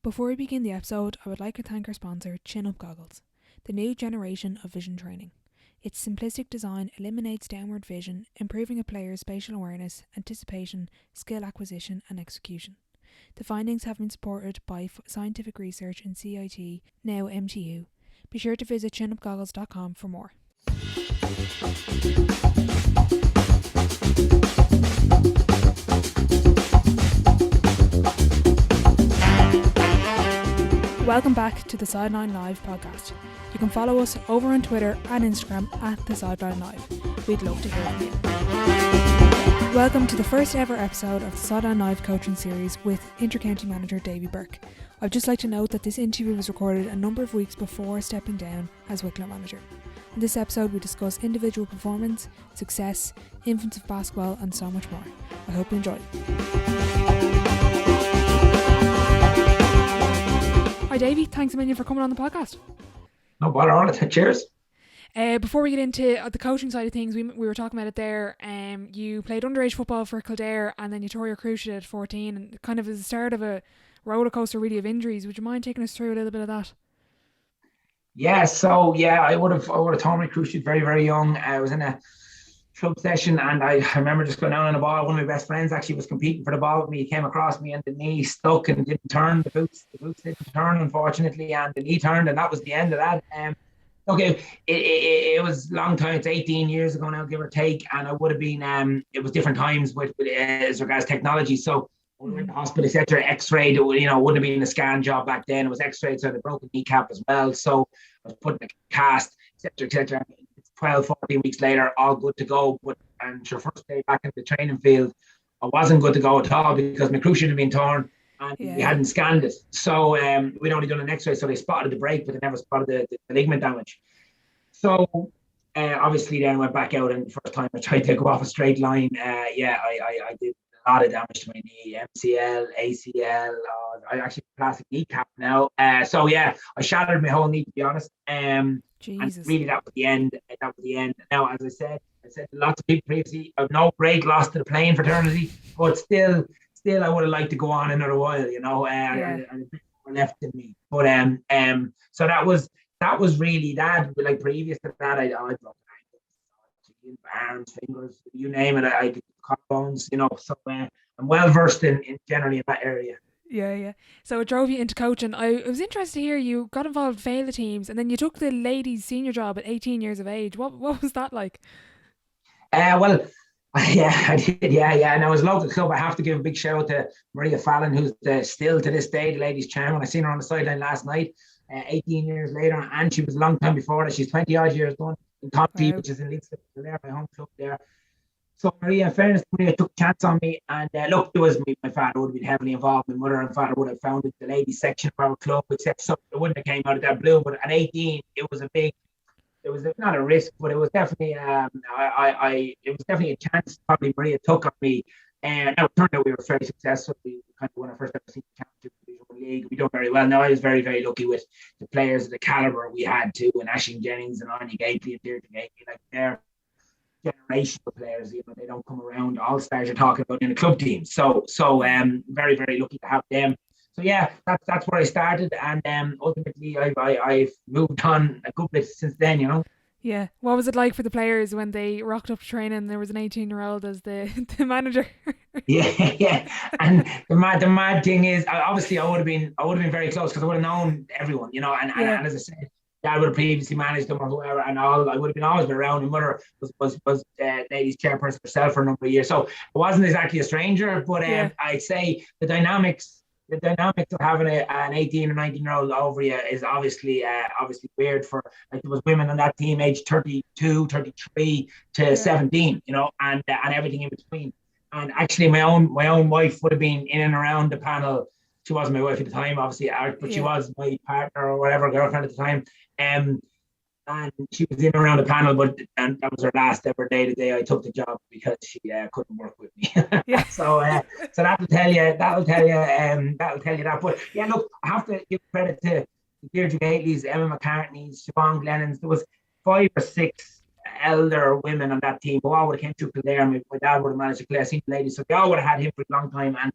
Before we begin the episode, I would like to thank our sponsor, Chin Up Goggles, the new generation of vision training. Its simplistic design eliminates downward vision, improving a player's spatial awareness, anticipation, skill acquisition and execution. The findings have been supported by scientific research in CIT, now MTU. Be sure to visit chinupgoggles.com for more. Welcome back to the Sideline Live podcast. You can follow us over on Twitter and Instagram at the Sideline Live. We'd love to hear from you. Welcome to the first ever episode of the Sideline Live coaching series with Inter-County Manager Davy Burke. I'd just like to note that this interview was recorded a number of weeks before stepping down as Wicklow Manager. In this episode we discuss individual performance, success, infants of basketball and so much more. I hope you enjoy. Hi Davy, thanks a million for coming on the podcast. No bother on it. Cheers. Before we get into the coaching side of things, we were talking about it there. You played underage football for Kildare and then you tore your cruciate at 14 and kind of as the start of a roller coaster really of injuries. Would you mind taking us through a little bit of that? I would have torn my cruciate very, very young. I was in a club session and I remember just going down on the ball. One of my best friends actually was competing for the ball with me. He came across me and the knee stuck and didn't turn. The boots didn't turn, unfortunately, and the knee turned, and that was the end of that. It was a long time. It's 18 years ago now, give or take, and I would have been. It was different times with as regards technology. So when we went to hospital, etc., X-rayed. Wouldn't have been a scan job back then. It was X-rayed, so I had a broken kneecap as well. So I was put in a cast, etc. 12, 14 weeks later, all good to go. And your first day back in the training field, I wasn't good to go at all because my cruciate had been torn and we hadn't scanned it. So we'd only done an X-ray, so they spotted the break, but they never spotted the ligament damage. So obviously then I went back out, and the first time I tried to go off a straight line, I did a lot of damage to my knee, MCL, ACL. I actually have a plastic kneecap now. I shattered my whole knee, to be honest. Jesus. And really, that was the end. Now, as I said to lots of people previously, I've no great loss to the playing fraternity, but still, I would have liked to go on another while, and a bit more left in me. But so that was really that. Like previous to that, I broke ankles, arms, fingers, you name it. I did collarbones, So I'm well versed in generally in that area. Yeah. So it drove you into coaching. I was interested to hear you got involved in failure teams and then you took the ladies senior job at 18 years of age. What was that like? I did. And I was a local club. I have to give a big shout out to Maria Fallon, who's still to this day the ladies' chairman. I seen her on the sideline last night, 18 years later, and she was a long time before that. She's 20 odd years done in County, which is in Leeds, there, my home club there. So Maria, in fairness, Maria took a chance on me, and look, it was me. My father would have been heavily involved. My mother and father would have founded the ladies section of our club, except something that wouldn't have came out of that blue. But at 18, it was not a risk, but it was definitely it was definitely a chance. Probably Maria took on me, and now it turned out we were very successful. We kind of won our first ever senior championship league. We done very well. Now I was very, very lucky with the players of the caliber we had too, and Aisling Jennings and Anya Gately and Deirdre Gately, like they're generational players. They don't come around. All stars you're talking about in a club team. So very, very lucky to have them. So that's where I started, and ultimately I've moved on a good bit since then. Yeah. What was it like for the players when they rocked up to training and there was an 18-year-old as the manager? Yeah. And the mad thing is, obviously I would have been very close because I would have known everyone, and as I said, Dad would have previously managed them or whoever, and all. I would have been always been around. And Mother was ladies chairperson herself for a number of years, so I wasn't exactly a stranger. But I'd say the dynamics of having an 18 or 19-year-old over you is obviously weird. For like there was women on that team aged 32, 33 to 17, and everything in between. And actually, my own wife would have been in and around the panel. She wasn't my wife at the time, obviously, but she was my partner or whatever, girlfriend at the time. And she was in and around the panel, and that was her last ever day the day I took the job because she couldn't work with me. So that'll tell you that. But yeah, look, I have to give credit to Deirdre Gately's, Emma McCartney's, Siobhan Glennon's. There was 5 or 6 elder women on that team who all would have came through Kildare. My dad would have managed to play a senior lady, so they all would have had him for a long time. And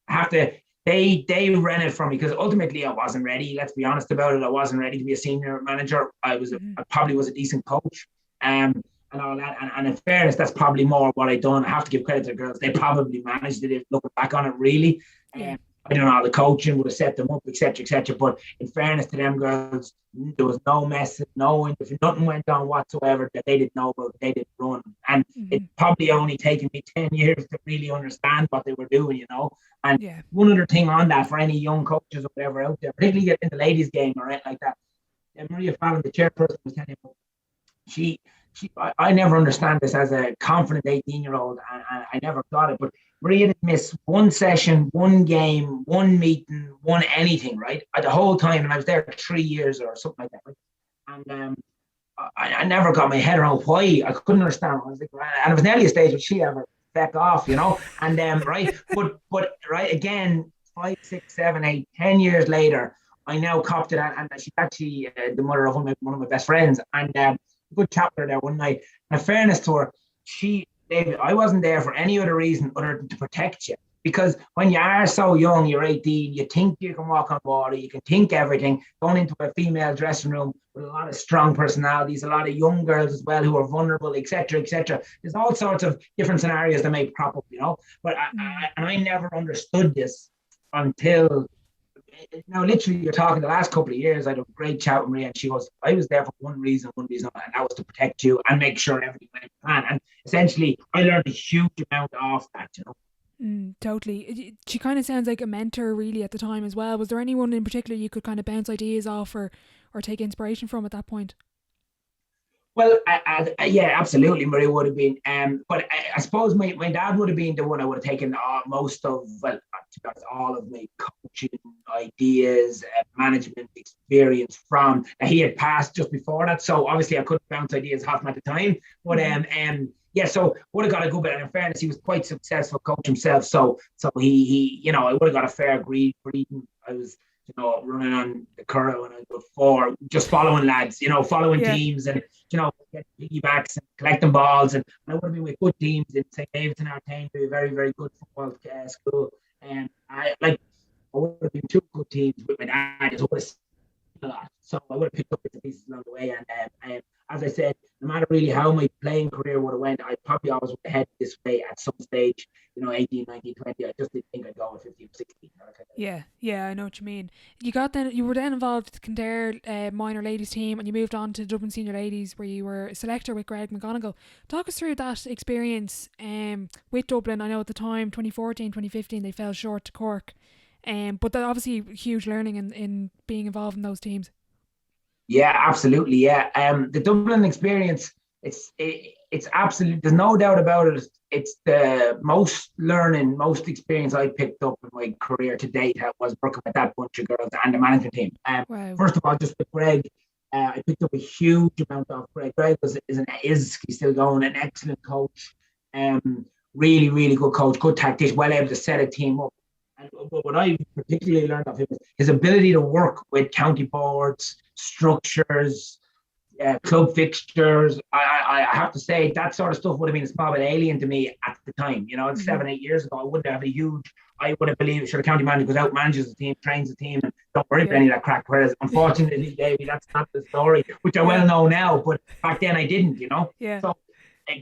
I have to they ran it for me because ultimately I wasn't ready. Let's be honest about it. I wasn't ready to be a senior manager. I probably was a decent coach. And all that. And in fairness, that's probably more what I done. I have to give credit to the girls. They probably managed it, looking back on it, really. Yeah. I don't know, the coaching would have set them up, etc., etc. But in fairness to them girls, there was no message, nothing went on whatsoever that they didn't know about, they didn't run. And it probably only taken me 10 years to really understand what they were doing, you know. And one other thing on that, for any young coaches or whatever out there, particularly get in the ladies' game or anything like that, Maria Fallon, the chairperson, was telling me, I never understand this as a confident 18-year-old, and I never got it. But Maria didn't miss one session, one game, one meeting, one anything, right? The whole time, and I was there 3 years or something like that. Right? And I never got my head around why. I couldn't understand. I was like, and it was nearly a stage where she ever feck off, you know. And right, but right again, 5, 6, 7, 8, 10 years later, I now copped it, and she's actually the mother of one of my best friends, and. Good chat with her there one night. And in fairness to her, David, I wasn't there for any other reason other than to protect you. Because when you are so young, you're 18, you think you can walk on water, you can think everything. Going into a female dressing room with a lot of strong personalities, a lot of young girls as well who are vulnerable, etc., etc. There's all sorts of different scenarios that may crop up, you know. But I never understood this until. Now, literally, you're talking the last couple of years. I had a great chat with Maria, and she goes, I was there for one reason, and that was to protect you and make sure everything went to plan. And essentially, I learned a huge amount off that, you know. Totally. She kind of sounds like a mentor, really, at the time as well. Was there anyone in particular you could kind of bounce ideas off or take inspiration from at that point? Well, yeah, absolutely, Maria would have been. But I suppose my dad would have been the one I would have taken most of, well, to be honest, all of my coaching ideas, management experience from. He had passed just before that, so obviously I couldn't bounce ideas off him at the time. But yeah, so would have got a good bit. And in fairness, he was quite successful coach himself, so he you know, I would have got a fair greeting. I was, you know, running on the curl when I was 4, just following lads, you know, following teams and, you know, getting piggybacks and collecting balls. And I would have been with good teams in St. David's and Artane, a very, very good football school. And I would have been 2 good teams with my dad. I would have seen a lot. So I would have picked up bits and pieces along the way. And as I said, no matter really how my playing career would have went, I probably always would have headed this way at some stage, you know, 18, 19, 20. I just didn't think I'd go at 15, 16. Yeah, I know what you mean. You were then involved with the Kildare minor ladies team, and you moved on to Dublin senior ladies, where you were a selector with Greg McGonigal. Talk us through that experience with Dublin. I know at the time, 2014, 2015, they fell short to Cork. But that obviously huge learning in being involved in those teams. Yeah, absolutely. Yeah. The Dublin experience, it's absolutely, there's no doubt about it. It's the most experience I picked up in my career to date. Was working with that bunch of girls and the management team. Wow. First of all, just with Greg, I picked up a huge amount of Greg. Greg he's still going, an excellent coach. Really, really good coach, good tactician, well able to set a team up. And what I particularly learned of him is his ability to work with county boards, structures, club fixtures. I have to say that sort of stuff would have been a small bit alien to me at the time. You know, it's 7, 8 years ago. I wouldn't have I would have believed sure the county manager goes out, manages the team, trains the team, and don't worry about any of that crack. Whereas unfortunately, Davey, that's not the story, which I well know now, but back then I didn't, you know. Yeah. So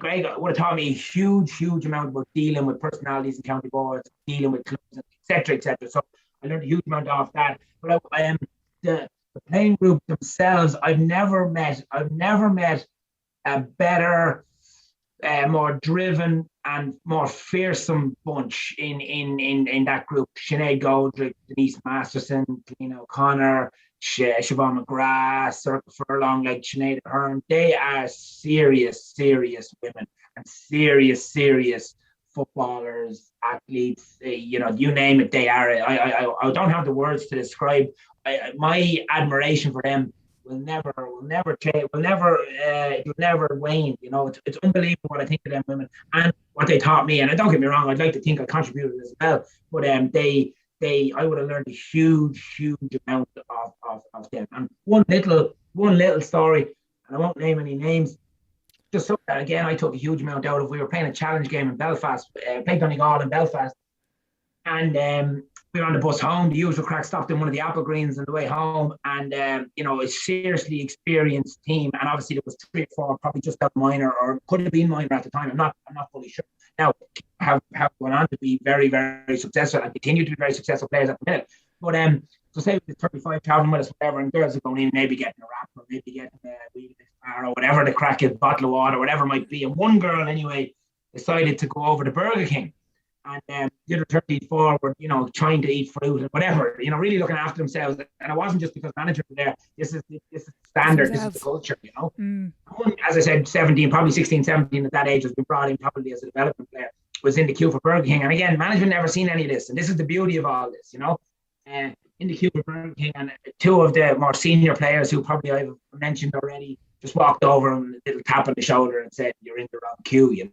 Greg would have taught me a huge amount about dealing with personalities and county boards, dealing with clubs, etc., etc. So I learned a huge amount off that. But the playing group themselves, I've never met a better, more driven and more fearsome bunch in that group. Sinead Goldrick, Denise Masterson, Colleen O'Connor, Siobhan McGrath, Circle Furlong, like Sinead Ahern. They are serious women and serious footballers, athletes, you know, you name it, they are. I don't have the words to describe. My admiration for them will never change, will never wane. You know, it's unbelievable what I think of them women and what they taught me. And don't get me wrong, I'd like to think I contributed as well. But I would have learned a huge amount of them. And one little story, and I won't name any names. Just so that again, I took a huge amount out of. We were playing a challenge game in Belfast, played Donegal in Belfast, and we were on the bus home. The usual crack, stopped in one of the apple greens on the way home, and a seriously experienced team. And obviously there was 3 or 4, probably just out minor, or could have been minor at the time. I'm not fully sure. Now have gone on to be very, very successful and continue to be very successful players at the minute. But so say with 35 traveling with us, whatever, and girls are going in, maybe getting a wrap, or maybe getting a wee bar, or whatever the crack is, bottle of water, whatever it might be. And one girl anyway decided to go over to Burger King. And the other 34 were, trying to eat fruit and whatever, really looking after themselves. And it wasn't just because managers were there. This is the standard. This is the culture, As I said, 17, probably 16, 17 at that age, has been brought in probably as a development player, was in the queue for Burger King. And again, management never seen any of this. And this is the beauty of all this, in the queue for Burger King. And 2 of the more senior players, who probably I've mentioned already, just walked over and a little tap on the shoulder and said, "You're in the wrong queue,"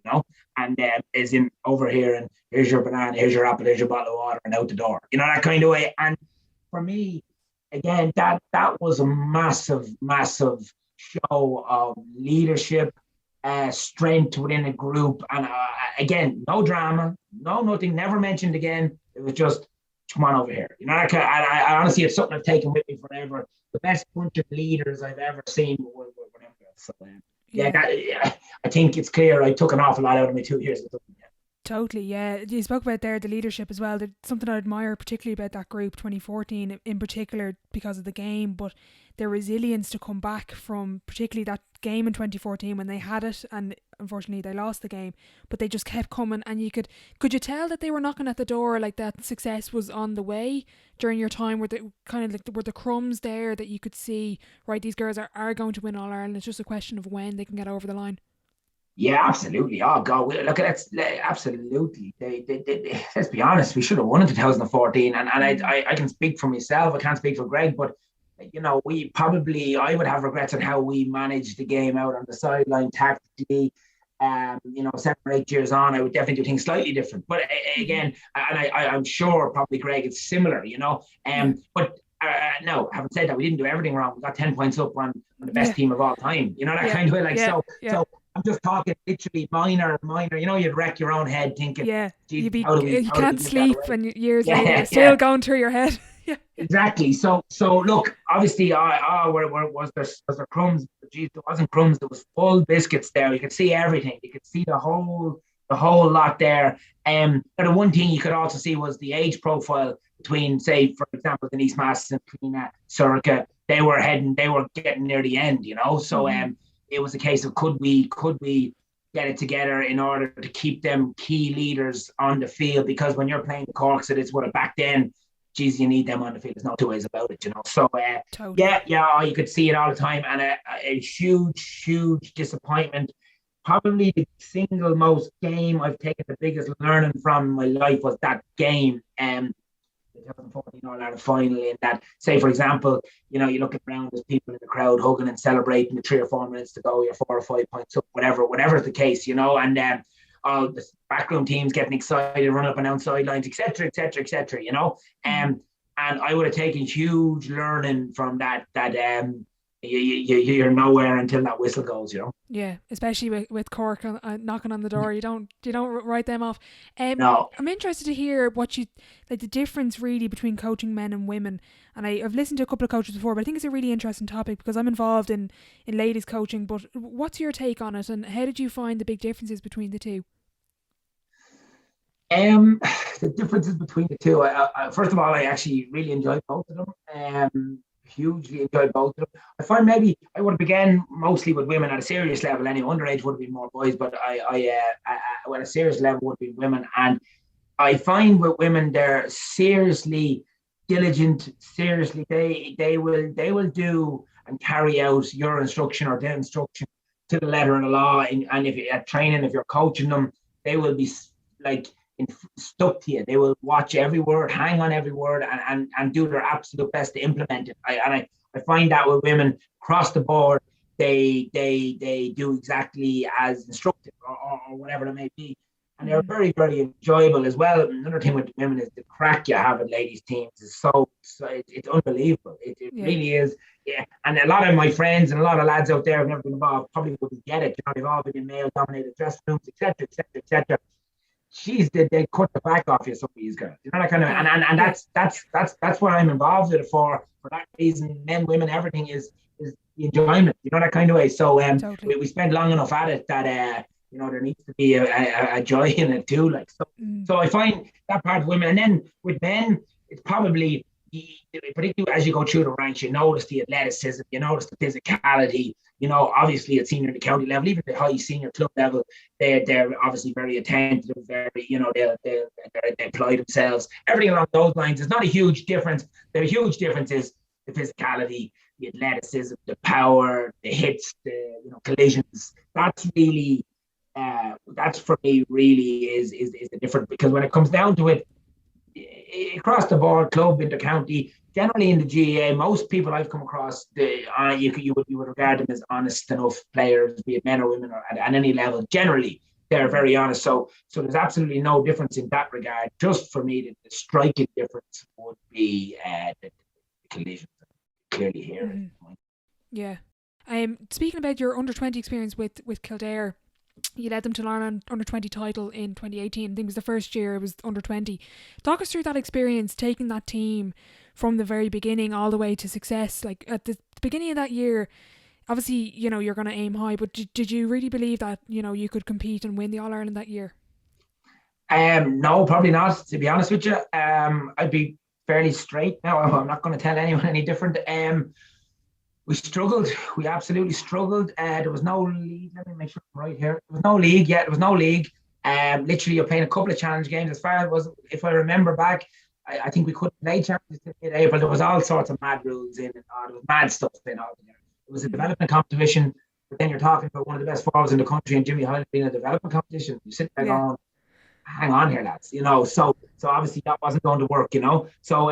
and is in over here, and here's your banana, here's your apple, here's your bottle of water, and out the door, that kind of way. And for me, again, that was a massive show of leadership, strength within a group. And again, no drama, no nothing, never mentioned again. It was just, come on over here. I honestly, it's something I've taken with me forever. The best bunch of leaders I've ever seen were them. So, I think it's clear I took an awful lot out of my 2 years. Totally, yeah. You spoke about there the leadership as well. There's something I admire particularly about that group 2014 in particular, because of the game, but their resilience to come back from particularly that game in 2014 when they had it, and unfortunately they lost the game, but they just kept coming. And you could you tell that they were knocking at the door, like that success was on the way during your time? Were the kind of like were the crumbs there that you could see, right, these girls are going to win All Ireland, it's just a question of when they can get over the line? Yeah, absolutely. Oh God, look, absolutely. They let's be honest, we should have won in 2014. And I can speak for myself. I can't speak for Greg, but I would have regrets on how we managed the game out on the sideline tactically. 7 or 8 years on, I would definitely do things slightly different. But again, and I'm sure probably Greg, it's similar. But no, having said that, we didn't do everything wrong. We got 10 points up on the best team of all time. That kind of way. So I'm just talking literally minor. You'd wreck your own head thinking, you can't sleep, and years later still going through your head. Yeah, exactly. So look, obviously, was there crumbs? Geez, there wasn't crumbs. There was full biscuits there. You could see everything. You could see the whole lot there. But the one thing you could also see was the age profile between, say, for example, Denise Masters and Karina Surka. They were getting near the end. So it was a case of could we get it together in order to keep them key leaders on the field, because when you're playing the Corks, it is what back then. Geez, you need them on the field. There's no 2 ways about it, So, totally. You could see it all the time. And a huge disappointment. Probably the single most game I've taken the biggest learning from my life was that game. The 2014 All-Ireland final, in that, say, for example, you're looking around, there's people in the crowd hugging and celebrating the 3 or 4 minutes to go, you're 4 or 5 points up, whatever's the case, and all the backroom teams getting excited, run up and down sidelines, etc. And I would have taken huge learning from that. You're nowhere until that whistle goes. Yeah, especially with Cork knocking on the door. You don't write them off. No. I'm interested to hear what you like, the difference really between coaching men and women. And I've listened to a couple of coaches before, but I think it's a really interesting topic because I'm involved in ladies coaching. But what's your take on it, and how did you find the big differences between the two? The differences between the two. First of all, I actually really enjoyed both of them. Hugely enjoyed both of them. I find maybe I would have began mostly with women at a serious level. Anyway, underage would have been more boys, but I at a serious level would have been women. And I find with women, they're seriously diligent. Seriously, they will do and carry out your instruction or their instruction to the letter of the law. And if at training, if you're coaching them, they will be like stuck to you. They will watch every word, hang on every word, and do their absolute best to implement it. I find that with women across the board, they do exactly as instructed or whatever it may be. And they're very, very enjoyable as well. Another thing with women is the crack you have at ladies' teams is so it's unbelievable. It really is. Yeah. And a lot of my friends and a lot of lads out there who've never been involved probably wouldn't get it. They've all been in male-dominated dressing rooms, etc. they cut the back off you, some of these girls. You know that kind of, and that's what I'm involved with it for that reason. Men, women, everything is the enjoyment. You know that kind of way. So Totally. we spend long enough at it that there needs to be a joy in it too. Like so I find that part of women, and then with men, it's probably. Particularly as you go through the ranks, you notice the athleticism, you notice the physicality. Obviously at senior and the county level, even the high senior club level, they're obviously very attentive, very they apply themselves. Everything along those lines. It's not a huge difference. The huge difference is the physicality, the athleticism, the power, the hits, the collisions. That's really that's for me really is the difference, because when it comes down to it, across the board, club, inter-county, generally in the GAA, most people I've come across, you would regard them as honest enough players, be it men or women, or at any level. Generally, they're very honest. So there's absolutely no difference in that regard. Just for me, the striking difference would be the collisions. Clearly here. Mm-hmm. Yeah. Speaking about your under-20 experience with Kildare, you led them to an Ireland under-20 title in 2018. I think it was the first year it was under-20. Talk us through that experience, taking that team from the very beginning all the way to success. Like at the beginning of that year, obviously, you're going to aim high, but did you really believe that, you could compete and win the All-Ireland that year? No, probably not, to be honest with you. I'd be fairly straight now. I'm not going to tell anyone any different. We struggled. We absolutely struggled. There was no league. Let me make sure I'm right here. There was no league yet. There was no league. Literally, you're playing a couple of challenge games. As far as it was, if I remember back, I think we couldn't play challenges in mid-April. There was all sorts of mad rules in, and there was mad stuff in all there. It was a development competition, but then you're talking about one of the best forwards in the country, and Jimmy Hyland being a development competition. You sit there going, hang on here, lads. So obviously that wasn't going to work. So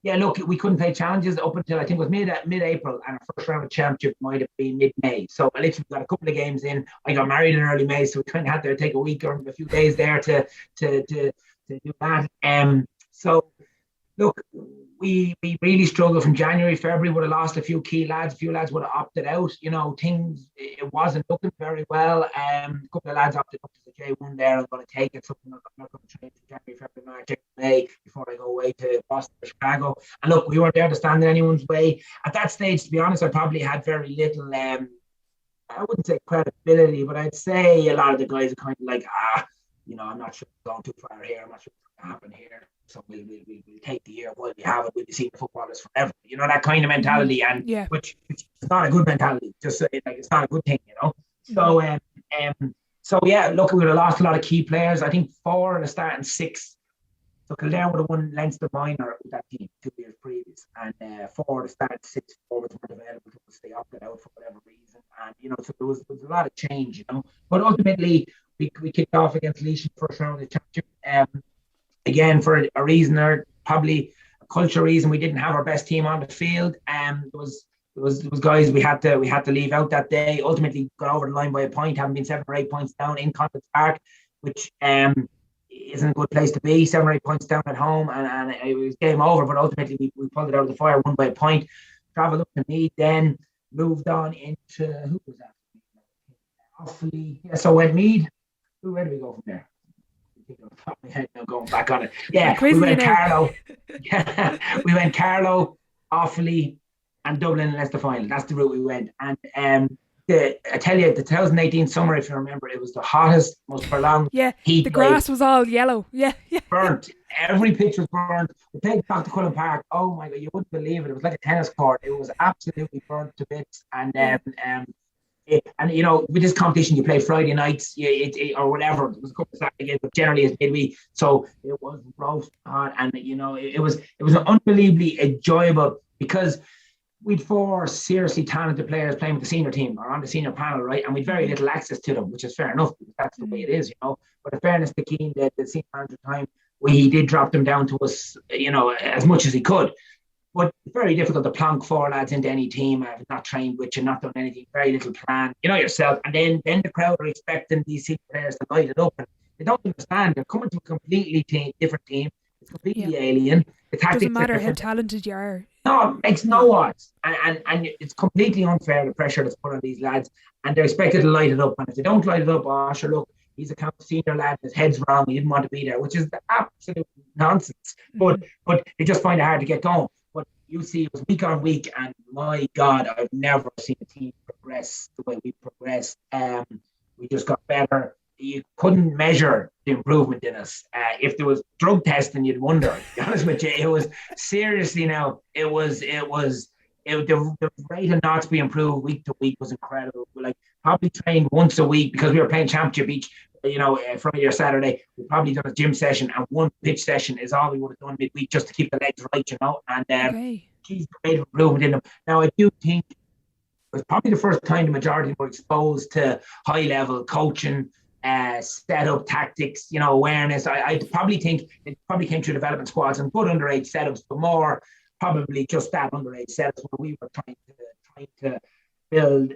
yeah, look, we couldn't play challenges up until I think it was mid-April, and our first round of championship might have been mid-May. So I literally got a couple of games in. I got married in early May, so we kind of had to take a week or a few days there to do that. So look, we really struggled from January, February. Would have lost a few key lads. A few lads would have opted out. Things, it wasn't looking very well. A couple of lads opted up to the J1 there. I'm going to take it. Something I'm not going to train in January, February, March, April, May before I go away to Boston or Chicago. And look, we weren't there to stand in anyone's way. At that stage, to be honest, I probably had very little, I wouldn't say credibility, but I'd say a lot of the guys are kind of like, I'm not sure we're going too far here. I'm not sure what's going to happen here. So we'll take the year while we have it. We'll be seeing the footballers forever. That kind of mentality, and which is not a good mentality. Just it's not a good thing, So yeah, look, we would have lost a lot of key players. I think 4 in the start and 6. So Kildare would have won Leinster minor with that team 2 years previous, and 4 in the start and 6 forwards weren't available to us. They opted out for whatever reason, and so there was a lot of change, But ultimately, we kicked off against Laois in the first round of the championship. Again, for a reason, or probably a culture reason, we didn't have our best team on the field. There was guys we had to leave out that day. Ultimately, got over the line by a point, having been 7 or 8 points down in Connacht Park, which isn't a good place to be. 7 or 8 points down at home, and it was game over. But ultimately, we pulled it out of the fire, won by a point. Travelled up to Meath, then moved on into who was that? Offaly. Yeah, so went Meath. Where do we go from there? Going back on it. Yeah, we went Carlow. Yeah, we went Carlow, Offaly, and Dublin and Leicester final. That's the route we went. And I tell you, the 2018 summer, if you remember, it was the hottest, most prolonged heat. The grass was all yellow. Yeah. Burnt. Every pitch was burnt. We played back to Cullen Park. Oh my God, you wouldn't believe it. It was like a tennis court. It was absolutely burnt to bits. And with this competition, you play Friday nights, or whatever. It was a couple of Saturday games, but generally it's midweek. So it was roast hot, and it was unbelievably enjoyable because we'd 4 seriously talented players playing with the senior team or on the senior panel, right? And we'd very little access to them, which is fair enough because that's the way it is, But in fairness to Keane, the senior manager at the time, he did drop them down to us, as much as he could. But it's very difficult to plonk 4 lads into any team. I've not trained with you, not done anything, very little plan, yourself. And then the crowd are expecting these senior players to light it up. And they don't understand. They're coming to a completely different team. It's completely alien. It doesn't matter how talented you are. No, it makes no odds. And it's completely unfair, the pressure that's put on these lads. And they're expected to light it up. And if they don't light it up, sure, look, he's a senior lad, his head's wrong, he didn't want to be there, which is the absolute nonsense. But they just find it hard to get going. But you see, it was week on week, and my God, I've never seen a team progress the way we progressed. We just got better. You couldn't measure the improvement in us. If there was drug testing, you'd wonder. To be honest with you, it was seriously now. The rate of knots we improved week to week was incredible. We probably trained once a week because we were playing championship each, Friday or Saturday. We probably done a gym session, and one pitch session is all we would have done midweek just to keep the legs right, And geez, the rate of improvement in them. Now, I do think it was probably the first time the majority were exposed to high level coaching, setup tactics, awareness. I probably think it probably came through development squads and good underage setups, but more probably just that underage setups where we were trying to build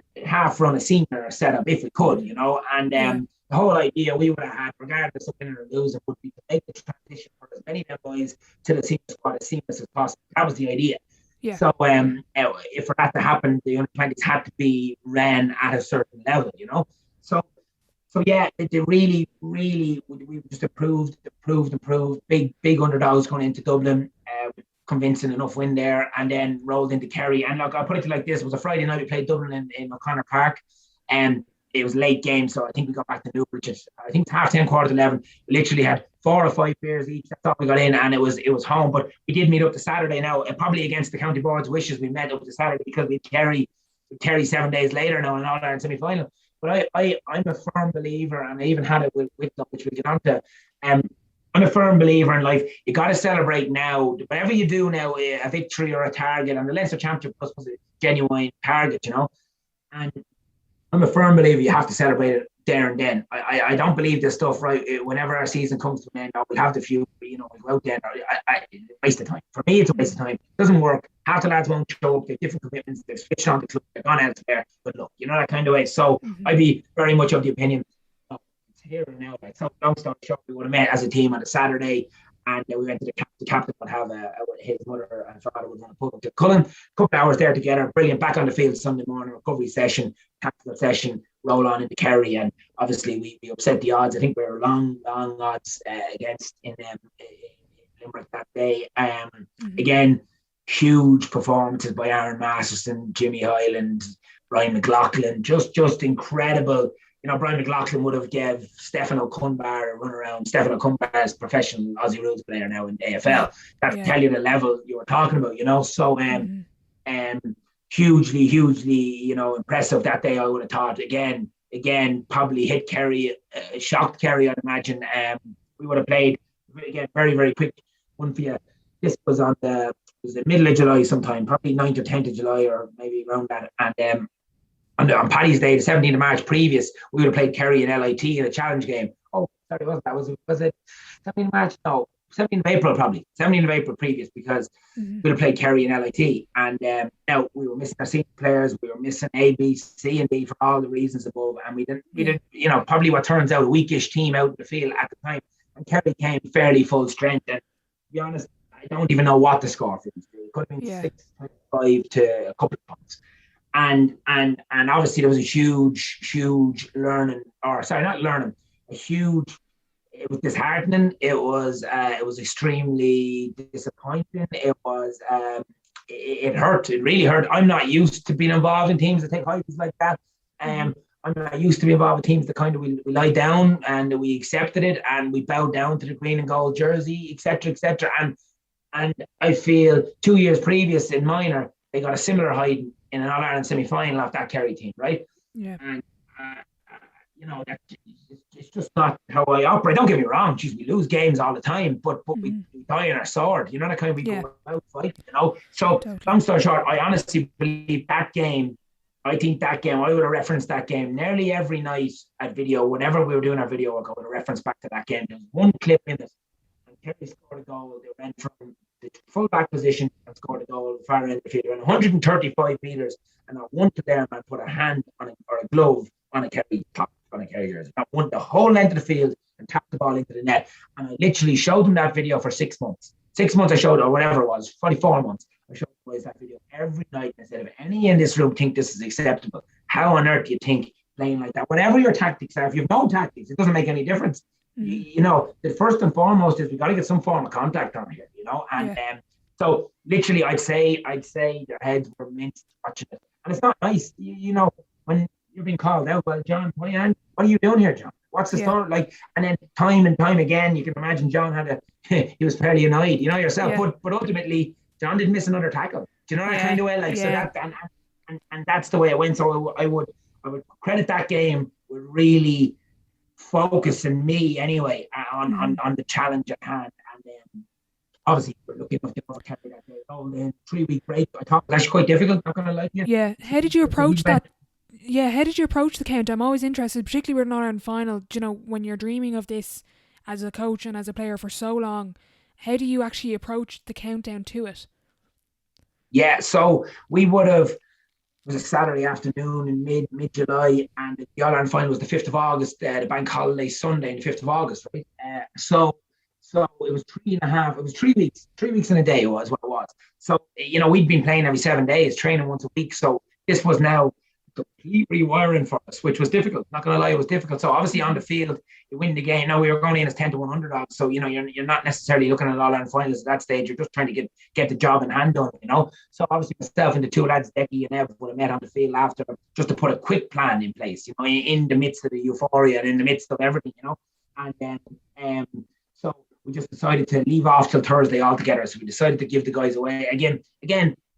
run a senior setup if we could, and the whole idea we would have had, regardless of winning or losing, would be to make the transition for as many of them boys to the senior squad as seamless as possible. That was the idea. Yeah. So if for that to happen, the under-20s had to be ran at a certain level, So yeah, they really, we just improved. Big underdogs going into Dublin, convincing enough win there, and then rolled into Kerry. And look, I'll put it like this: it was a Friday night. We played Dublin in O'Connor Park, and it was a late game, so I think we got back to Newbridge. I think it's 10:30, 11:15. We literally had 4 or 5 beers each. That's all we got in, and it was home. But we did meet up to Saturday now, and probably against the county board's wishes, we met up to Saturday because we Kerry 7 days later now in an All-Ireland semi-final. But I'm a firm believer, and I even had it with Wicklow, which we'll get on to. I'm a firm believer in life. You got to celebrate now. Whatever you do now, a victory or a target, and the Leinster Championship was a genuine target, And I'm a firm believer you have to celebrate it there and then. I don't believe this stuff, right? Whenever our season comes to an end, we'll have the few, we'll go out there. Waste of time. For me, it's a waste of time. It doesn't work. Half the lads won't show up. They have different commitments. They've switched on the club. They've gone elsewhere. But look, that kind of way. So I'd be very much of the opinion, it's here and now. So long story short, we would have met as a team on a Saturday, and we went to the captain would have his mother and father would want to put up to Cullen. A couple of hours there together. Brilliant. Back on the field Sunday morning, recovery session, tactical session, roll on into Kerry, and obviously we upset the odds. I think we were long odds against in Limerick that day. Again, huge performances by Aaron Masterson, Jimmy Hyland, Brian McLaughlin, just incredible. Brian McLaughlin would have gave Stefan O'Cunbar a run around. Stefan O'Cunbar is a professional Aussie rules player now in the AFL. That tell you the level you were talking about, So hugely, impressive that day. I would have thought again, probably hit Kerry, shocked Kerry, I'd imagine. We would have played again very, very quick one for you. This was the middle of July sometime, probably 9th or 10th of July, or maybe around that. And on Paddy's Day, the 17th of March previous, we would have played Kerry in LIT in a challenge game. Oh, sorry, was it 17th of March? No, 17th of April probably. 17th of April previous, because we would have played Kerry in LIT. And now we were missing our senior players. We were missing A, B, C, and D for all the reasons above. And we didn't, probably what turns out a weakish team out in the field at the time. And Kerry came fairly full strength. And to be honest, I don't even know what the score for this. It could have been 6-5 to a couple of points. And obviously there was a huge learning, it was disheartening. It was extremely disappointing. It was it hurt. It really hurt. I'm not used to being involved in teams that take highs like that. I'm not used to be involved with teams that kind of we lie down and we accepted it and we bowed down to the green and gold jersey, etc. And I feel 2 years previous in minor, they got a similar hiding in an All-Ireland semi-final off that Kerry team, right? Yeah. And, it's just not how I operate. Don't get me wrong, geez, we lose games all the time, but we die on our sword. That kind of we go out fight, So, long story short, I honestly believe that game, I would have referenced that game nearly every night at video. Whenever we were doing our video work, I would have referenced back to that game. There was one clip in it, and Kerry scored a goal. They went from the full back position and scored a goal far end of the field, around 135 metres, and not one to their man put a hand on it or a glove on a Kerry top, on a Kerry jersey. Not one, the whole length of the field, and tapped the ball into the net. And I literally showed them that video for 6 months. 6 months I showed, or whatever it was, 44 months. I showed the boys that video every night and said, if any in this room think this is acceptable, how on earth do you think playing like that. Whatever your tactics are, if you have no tactics, it doesn't make any difference. You know, the first and foremost is we got to get some form of contact on here, you know, and so literally I'd say their heads were minced watching it. And it's not nice, you know, when you're being called out, well, John, what are you doing here, John? What's the story? Like, and then time and time again, you can imagine John had he was fairly annoyed, you know, yourself, but ultimately John didn't miss another tackle. Do you know that kind of way? Like, so that, and that's the way it went. So I would credit that game with really focusing me anyway on the challenge at hand. And then obviously we're looking enough to carry that day all in 3-week break. I thought it was actually quite difficult, not gonna lie to you. Yeah. How did you approach that? Yeah, how did you approach the count? I'm always interested, particularly with an All-Ireland final, you know, when you're dreaming of this as a coach and as a player for so long, how do you actually approach the countdown to it? Yeah, so we would have, it was a Saturday afternoon in mid-July, and the All-Ireland final was the 5th of August, the bank holiday Sunday, the 5th of August, right? So it was 3 weeks, 3 weeks in a day was what it was. So, you know, we'd been playing every 7 days, training once a week. So this was now complete rewiring for us, which was difficult. Not going to lie, it was difficult. So obviously on the field, you win the game. Now we were going in as 10 to 100 odds. So, you know, you're not necessarily looking at All-Ireland finals at that stage. You're just trying to get the job in hand done, you know. So obviously myself and the two lads, Decky and Ev, would have met on the field after just to put a quick plan in place, you know, in the midst of the euphoria and in the midst of everything, you know. And then, so we just decided to leave off till Thursday altogether. So we decided to give the guys away. Again,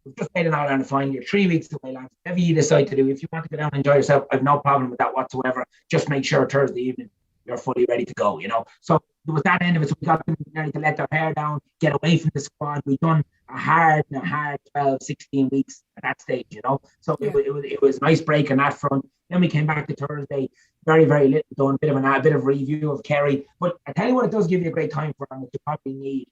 we've just made an All-Ireland final. You're 3 weeks away, lads. Whatever you decide to do, if you want to go down and enjoy yourself, I've no problem with that whatsoever. Just make sure Thursday evening you're fully ready to go, you know. So there was that end of it. So we got them ready to let their hair down, get away from the squad. We've done a hard 12, 16 weeks at that stage, you know. So it was a nice break on that front. Then we came back to Thursday, very, very little done, a bit of review of Kerry. But I tell you what, it does give you a great time for, and what you probably need.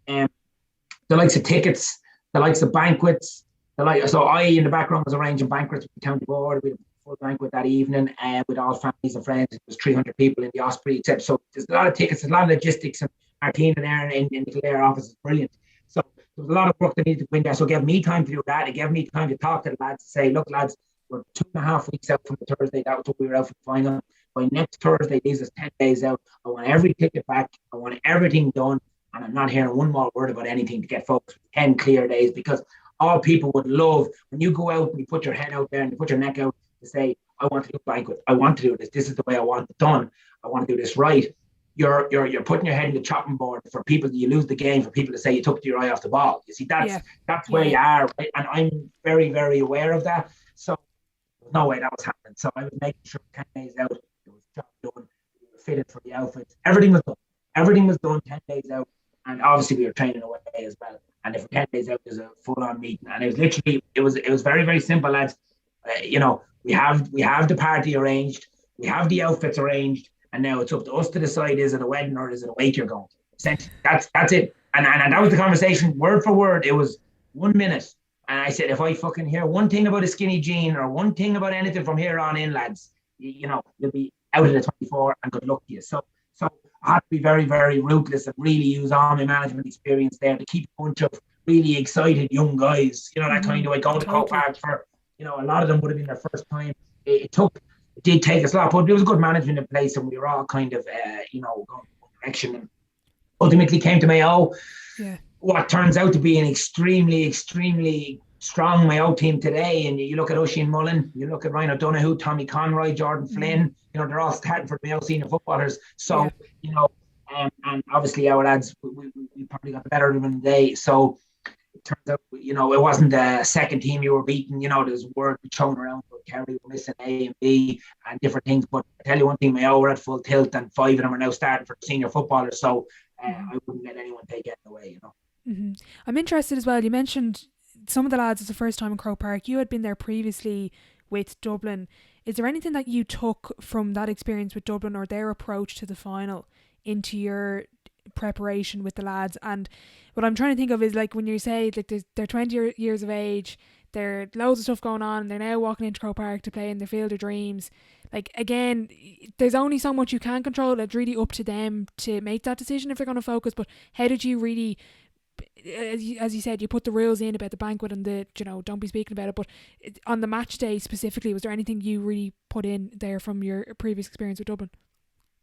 The likes of tickets, the likes of banquets, so I in the background was arranging banquets with the county board. We had a full banquet that evening with all families and friends. It was 300 people in the Osprey, except so there's a lot of tickets, a lot of logistics, and our team and Aaron in the Clare office is brilliant. So there was a lot of work that needed to go in there. So it gave me time to do that. It gave me time to talk to the lads, to say, look, lads, we're 2.5 weeks out from the Thursday. That was what we were out for the final. By next Thursday, this is 10 days out. I want every ticket back. I want everything done. And I'm not hearing one more word about anything to get folks 10 clear days, because all people would love when you go out and you put your head out there and you put your neck out to say, I want to do a banquet. I want to do this. This is the way I want it done. I want to do this right. You're putting your head in the chopping board for people. You lose the game for people to say you took your eye off the ball. You see, that's where you are, right? And I'm very, very aware of that. So there's no way that was happening. So I was making sure 10 days out, it was job done, we were fitted for the outfits. Everything was done. Everything was done 10 days out. And obviously we were training away as well. And if 10 days out, there's a full-on meeting. And it was literally, it was very, very simple, lads. You know, we have the party arranged, we have the outfits arranged, and now it's up to us to decide, is it a wedding or is it a wake you're going to? Essentially, that's it. And that was the conversation, word for word. It was 1 minute. And I said, if I fucking hear one thing about a skinny jean or one thing about anything from here on in, lads, you know, you'll be out of the 24 and good luck to you. So I had to be very, very ruthless and really use all my management experience there to keep a bunch of really excited young guys, you know, that kind of way, going to Croke Park for, you know, a lot of them would have been their first time. It did take us a lot, but there was good management in place and we were all kind of, you know, going in one direction, and ultimately came to Mayo. Yeah. What turns out to be an extremely, extremely strong Mayo team today. And you look at Oisin Mullen, you look at Ryan O'Donoghue, Tommy Conroy, Jordan Flynn, you know, they're all starting for the Mayo senior footballers. So, you know, and obviously our lads, we probably got better than they. So it turns out, you know, it wasn't a second team you were beating. You know, there's word thrown around about Kerry were missing A and B and different things. But I tell you one thing, Mayo were at full tilt, and 5 of them are now starting for senior footballers. So I wouldn't let anyone take it away, you know. Mm-hmm. I'm interested as well. You mentioned some of the lads, it's the first time in Croke Park. You had been there previously with Dublin. Is there anything that you took from that experience with Dublin or their approach to the final into your preparation with the lads? And what I'm trying to think of is, like, when you say like they're 20 years of age, there are loads of stuff going on, and they're now walking into Croke Park to play in their field of dreams. Like, again, there's only so much you can control. It's really up to them to make that decision if they're going to focus. But how did you really as you said, you put the rules in about the banquet and the, don't be speaking about it. But on the match day specifically, was there anything you really put in there from your previous experience with Dublin?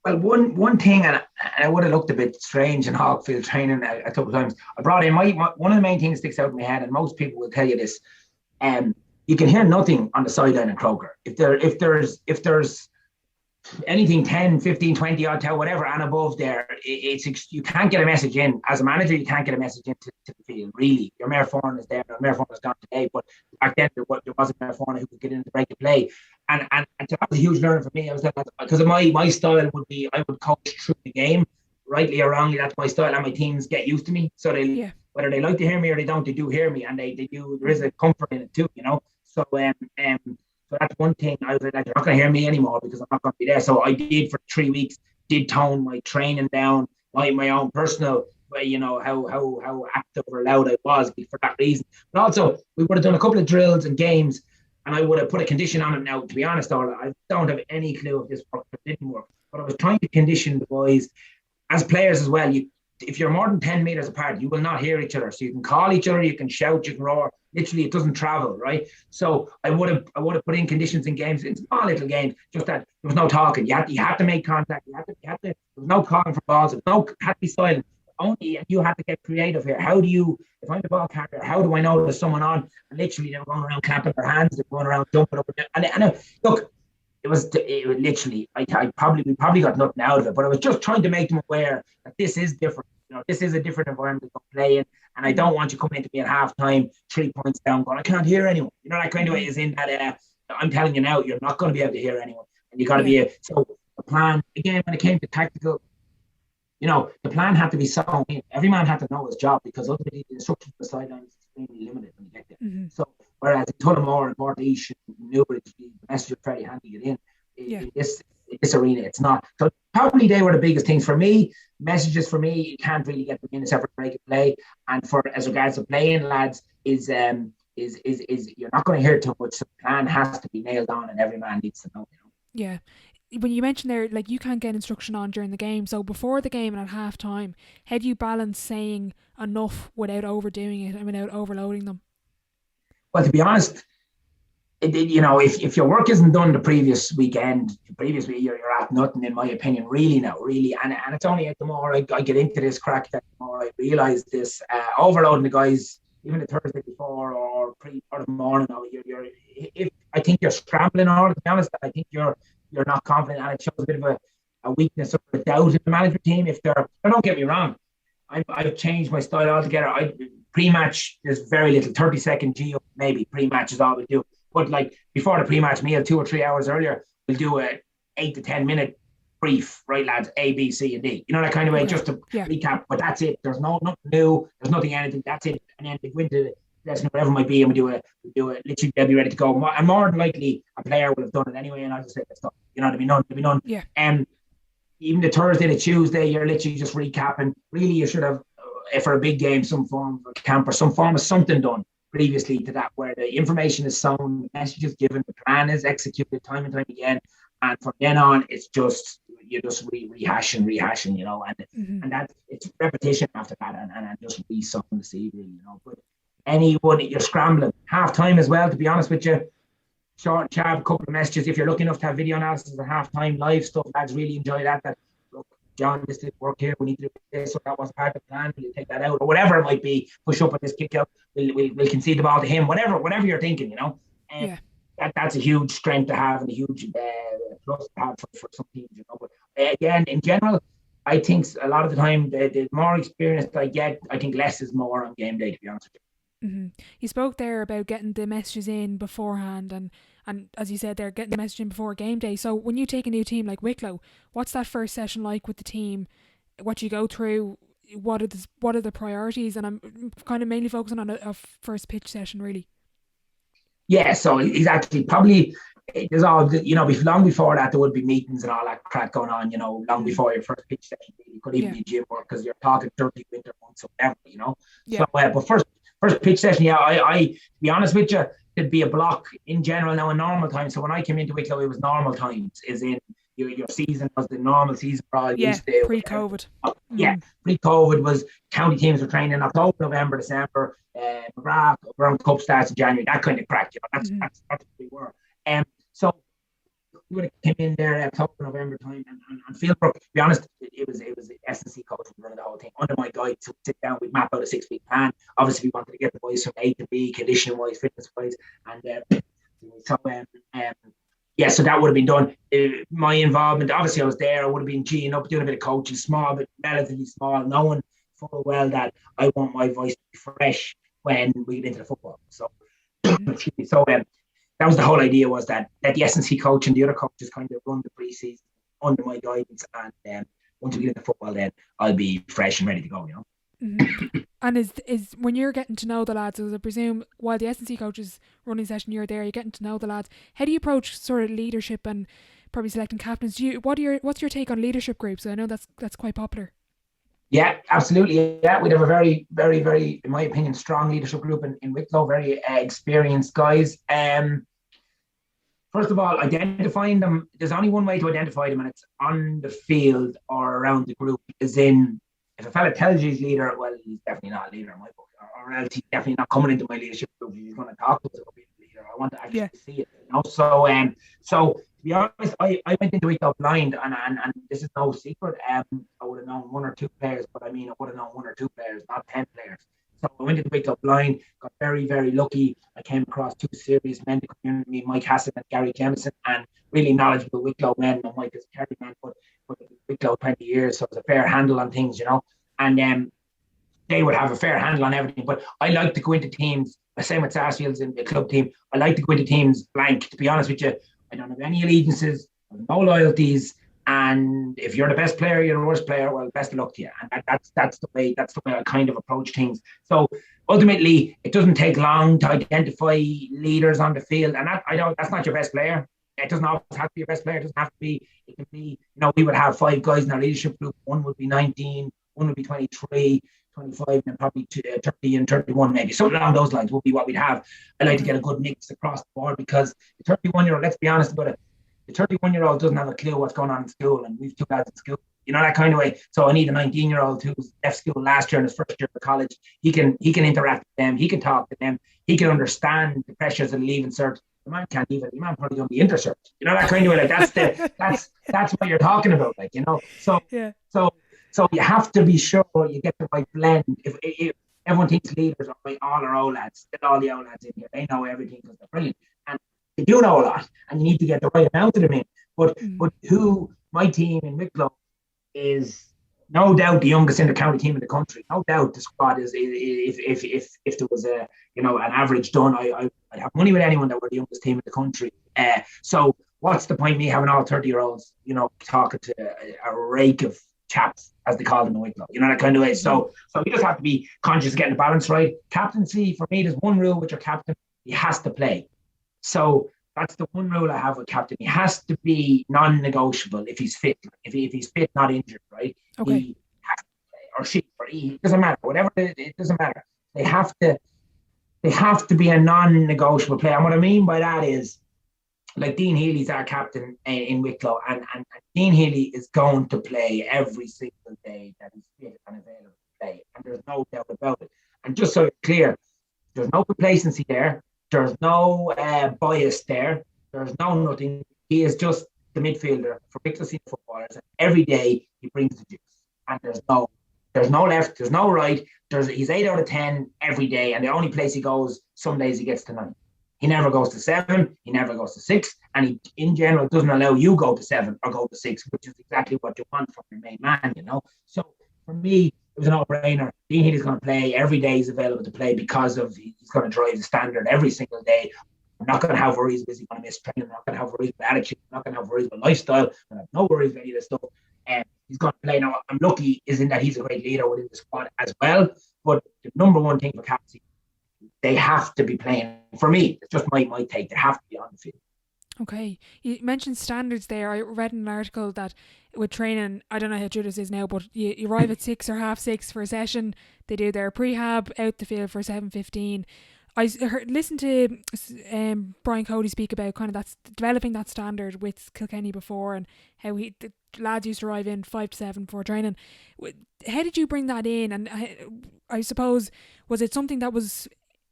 Well, one thing, and I would have looked a bit strange in Hogfield training a couple of times. I brought in one of the main things that sticks out in my head, and most people will tell you this. You can hear nothing on the sideline in Croker. If there's anything 10, 15, 20 odd tell whatever and above there, you can't get a message in. As a manager, you can't get a message into the field, really. Your Mayor Foran is there. Mayor Foran is gone today, but back then there was a Mayor Foran who could get in to break the play. And that was a huge learning for me. I was because of my style would be, I would coach through the game, rightly or wrongly. That's my style, and my teams get used to me. So whether they like to hear me or they don't, they do hear me, and they do. There is a comfort in it too, So so that's one thing. I was like, you're not going to hear me anymore because I'm not going to be there. So I did for 3 weeks, did tone my training down, my own personal, how active or loud I was for that reason. But also, we would have done a couple of drills and games, and I would have put a condition on it. Now, to be honest, I don't have any clue if this worked or didn't work. But I was trying to condition the boys as players as well. If you're more than 10 meters apart, you will not hear each other. So you can call each other, you can shout, you can roar. Literally, it doesn't travel, right? So I would have put in conditions in games, in small little games, just that there was no talking. You had to make contact. There was no calling for balls. There had to be silent. Only you had to get creative here. If I'm the ball carrier, how do I know there's someone on? And literally, they're going around clapping their hands, they're going around jumping up and down. And look, it was literally, we probably got nothing out of it, but I was just trying to make them aware that this is different. This is a different environment to play in, and I don't want you coming into me at halftime, 3 points down, going, I can't hear anyone. That kind of way is in that. I'm telling you now, you're not going to be able to hear anyone, and you got to be. So the plan again, when it came to tactical, the plan had to be so. Every man had to know his job because ultimately the instructions for the sideline is extremely limited when you get there. Mm-hmm. So whereas in Tullamore and Portlaoise and Newbridge, the message is fairly handy to get in this arena, it's not. So probably they were the biggest things for me. Messages for me, you can't really get them in a separate break of play. And for as regards to playing, lads, is you're not going to hear too much. So the plan has to be nailed on, and every man needs to know. Yeah. When you mentioned there, like, you can't get instruction on during the game. So before the game and at half time, how do you balance saying enough without overdoing it and without overloading them? Well, to be honest, if your work isn't done the previous week, you're at nothing, in my opinion, really now, really. And it's only the more I get into this crack, that the more I realise this, overloading the guys, even the Thursday before or the morning, I think you're scrambling all, to be honest. I think you're not confident, and it shows a bit of a weakness or a doubt in the management team. Don't get me wrong, I've changed my style altogether. Pre-match, there's very little, 30-second geo, maybe pre-match is all we do. But like before the pre-match meal, 2 or 3 hours earlier, we'll do a 8 to 10 minute brief, right, lads? A, B, C, and D. That kind of way, just to recap. But that's it. There's nothing new. There's nothing anything. That's it. And then they go into the lesson, whatever it might be, and we do it. Literally, they'll be ready to go. And more than likely, a player would have done it anyway. And I'll just say that stuff. There'll be none. Yeah. Even the Thursday, the Tuesday, you're literally just recapping. Really, you should have, for a big game, some form of camp or some form of something done previously to that, where the information is sown, the message is given, the plan is executed time and time again, and from then on it's just you're just rehashing, and that it's repetition after that, and just re-sowing the seed, really, But anyone, you're scrambling half time as well, to be honest with you. Short and sharp, a couple of messages. If you're lucky enough to have video analysis at half time, live stuff, lads really enjoy that. Look, John, this didn't work here, we need to do this, or that wasn't part of the plan, will you take that out, or whatever it might be, push up on this kick out, we'll concede the ball to him, whatever you're thinking, that's a huge strength to have, and a huge plus to have for some teams, But again, in general, I think a lot of the time, the more experience I get, I think less is more on game day, to be honest with you. Mm-hmm. You spoke there about getting the messages in beforehand, and as you said there, getting the message in before game day. So when you take a new team like Wicklow, what's that first session like with the team? What do you go through? What are the priorities? And I'm kind of mainly focusing on a first pitch session, really. Yeah, so exactly. Probably there's all, long before that there would be meetings and all that crack going on, long before your first pitch session. It could even be gym work because you're talking 30 winter months or whatever, So, but first pitch session, I to be honest with you, it'd be a block in general now in normal times. So when I came into Wicklow, it was normal times, as in your season was the normal season for all used to. Pre-COVID. Yeah, pre-COVID was county teams were training in October, November, December. McGrath around Cup starts in January. That kind of crack, that's what we were. So we would have came in there October, November time, and Fieldbrook. To be honest, it was the S&C coach running the whole thing under my guide. To sit down, we'd map out a 6-week plan. Obviously, we wanted to get the boys from A to B, condition wise, fitness wise, and so that would have been done. My involvement, obviously, I was there. I would have been G'ing up, doing a bit of coaching, small, but relatively small, knowing full well that I want my voice to be fresh when we get into the football. So, that was the whole idea, was that the S&C coach and the other coaches kind of run the pre-season under my guidance, and once we get into football, then I'll be fresh and ready to go, And is when you're getting to know the lads, as I presume, while the S&C coach is running session, you're there, you're getting to know the lads. How do you approach sort of leadership and probably selecting captains? What's your take on leadership groups? I know that's quite popular. Yeah, absolutely. Yeah, we'd have a very, very, very, in my opinion, strong leadership group in Wicklow, very experienced guys. First of all, identifying them, there's only one way to identify them, and it's on the field or around the group. As in, if a fella tells you he's leader, well, he's definitely not a leader in my book, or else he's definitely not coming into my leadership group. He's going to talk to us about being a leader. I want to actually see it, So to be honest, I went into Wicklow blind, and this is no secret. I would have known one or two players, but I mean, I would have known one or two players, not 10 players. So I went into Wicklow blind, got very, very lucky. I came across two serious men in the community, Mike Hassan and Gary Jemison, and really knowledgeable Wicklow men. And Mike is a Kerry man, but Wicklow 20 years, so it was a fair handle on things, And they would have a fair handle on everything. But I like to go into teams, the same with Sarsfield's in the club team, I like to go into teams blank. To be honest with you, I don't have any allegiances, no loyalties. And if you're the best player, you're the worst player, well, best of luck to you. And that's the way I kind of approach things. So ultimately, it doesn't take long to identify leaders on the field. And that's not your best player. It doesn't always have to be your best player. It doesn't have to be. It can be, we would have 5 guys in our leadership group. One would be 19, one would be 23, 25, and then probably 30 and 31 maybe. Something along those lines would be what we'd have. I like to get a good mix across the board, because the 31-year-old, let's be honest about it, the 31-year-old doesn't have a clue what's going on in school, and we've 2 lads in school, that kind of way. So I need a 19-year-old who's left school last year in his first year of college. He can interact with them. He can talk to them. He can understand the pressures of the leaving cert. The man can't even. The man probably don't be intercert. That kind of way. Like that's what you're talking about. Like So yeah. So you have to be sure you get the right blend. If everyone thinks leaders are all our old lads, all the old lads in here, they know everything because they're brilliant. And they do know a lot, and you need to get the right amount of them in. But who my team in Wicklow is no doubt the youngest in the county team in the country. No doubt the squad is. If there was an average done, I'd have money with anyone that were the youngest team in the country. So what's the point of me having all 30-year-olds, talking to a rake of chaps, as they call them in Wicklow, that kind of way. So you just have to be conscious of getting the balance right. Captaincy, for me, there's one rule with your captain: he has to play. So that's the one rule I have with captain. He has to be non-negotiable if he's fit. If he's fit, not injured, right? Okay. He has to play, or she, or he, it doesn't matter. Whatever it doesn't matter. They have to be a non-negotiable player. And what I mean by that is, like, Dean Healy's our captain in Wicklow, and Dean Healy is going to play every single day that he's fit and available to play, and there's no doubt about it. And just so it's clear, there's no complacency there, there's no bias there, there's no nothing. He is just the midfielder for Wicklow senior footballers, and every day he brings the juice. And there's no left, there's no right. He's 8 out of 10 every day, and the only place he goes, some days he gets to 9. He never goes to 7, he never goes to 6, and he, in general, doesn't allow you go to 7 or go to 6, which is exactly what you want from your main man, So for me, it was a no-brainer. Dean Healy's going to play every day he's available to play, because of he's going to drive the standard every single day. I'm not going to have worries because he's going to miss training. I'm not going to have worries about attitude. I'm not going to have worries about lifestyle. I have no worries about any of this stuff. And he's going to play. Now, I'm lucky is in that he's a great leader within the squad as well. But the number one thing for captaincy, they have to be playing. For me, it's just my take. They have to be on the field. Okay. You mentioned standards there. I read in an article that with training, I don't know how true this is now, but you arrive at 6 or half 6 for a session. They do their prehab, out the field for 7:15. listened to Brian Cody speak about kind of that developing that standard with Kilkenny before, and how the lads used to arrive in 5 to 7 before training. How did you bring that in? And I suppose, was it something that was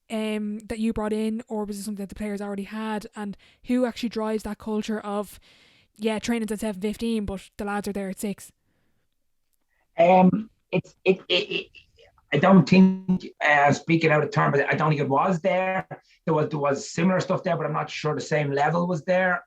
that you brought in, or was it something that the players already had? And who actually drives that culture of training's at 7:15, but the lads are there at 6? I don't think, speaking out of turn, but I don't think it was there. There was similar stuff there, but I'm not sure the same level was there.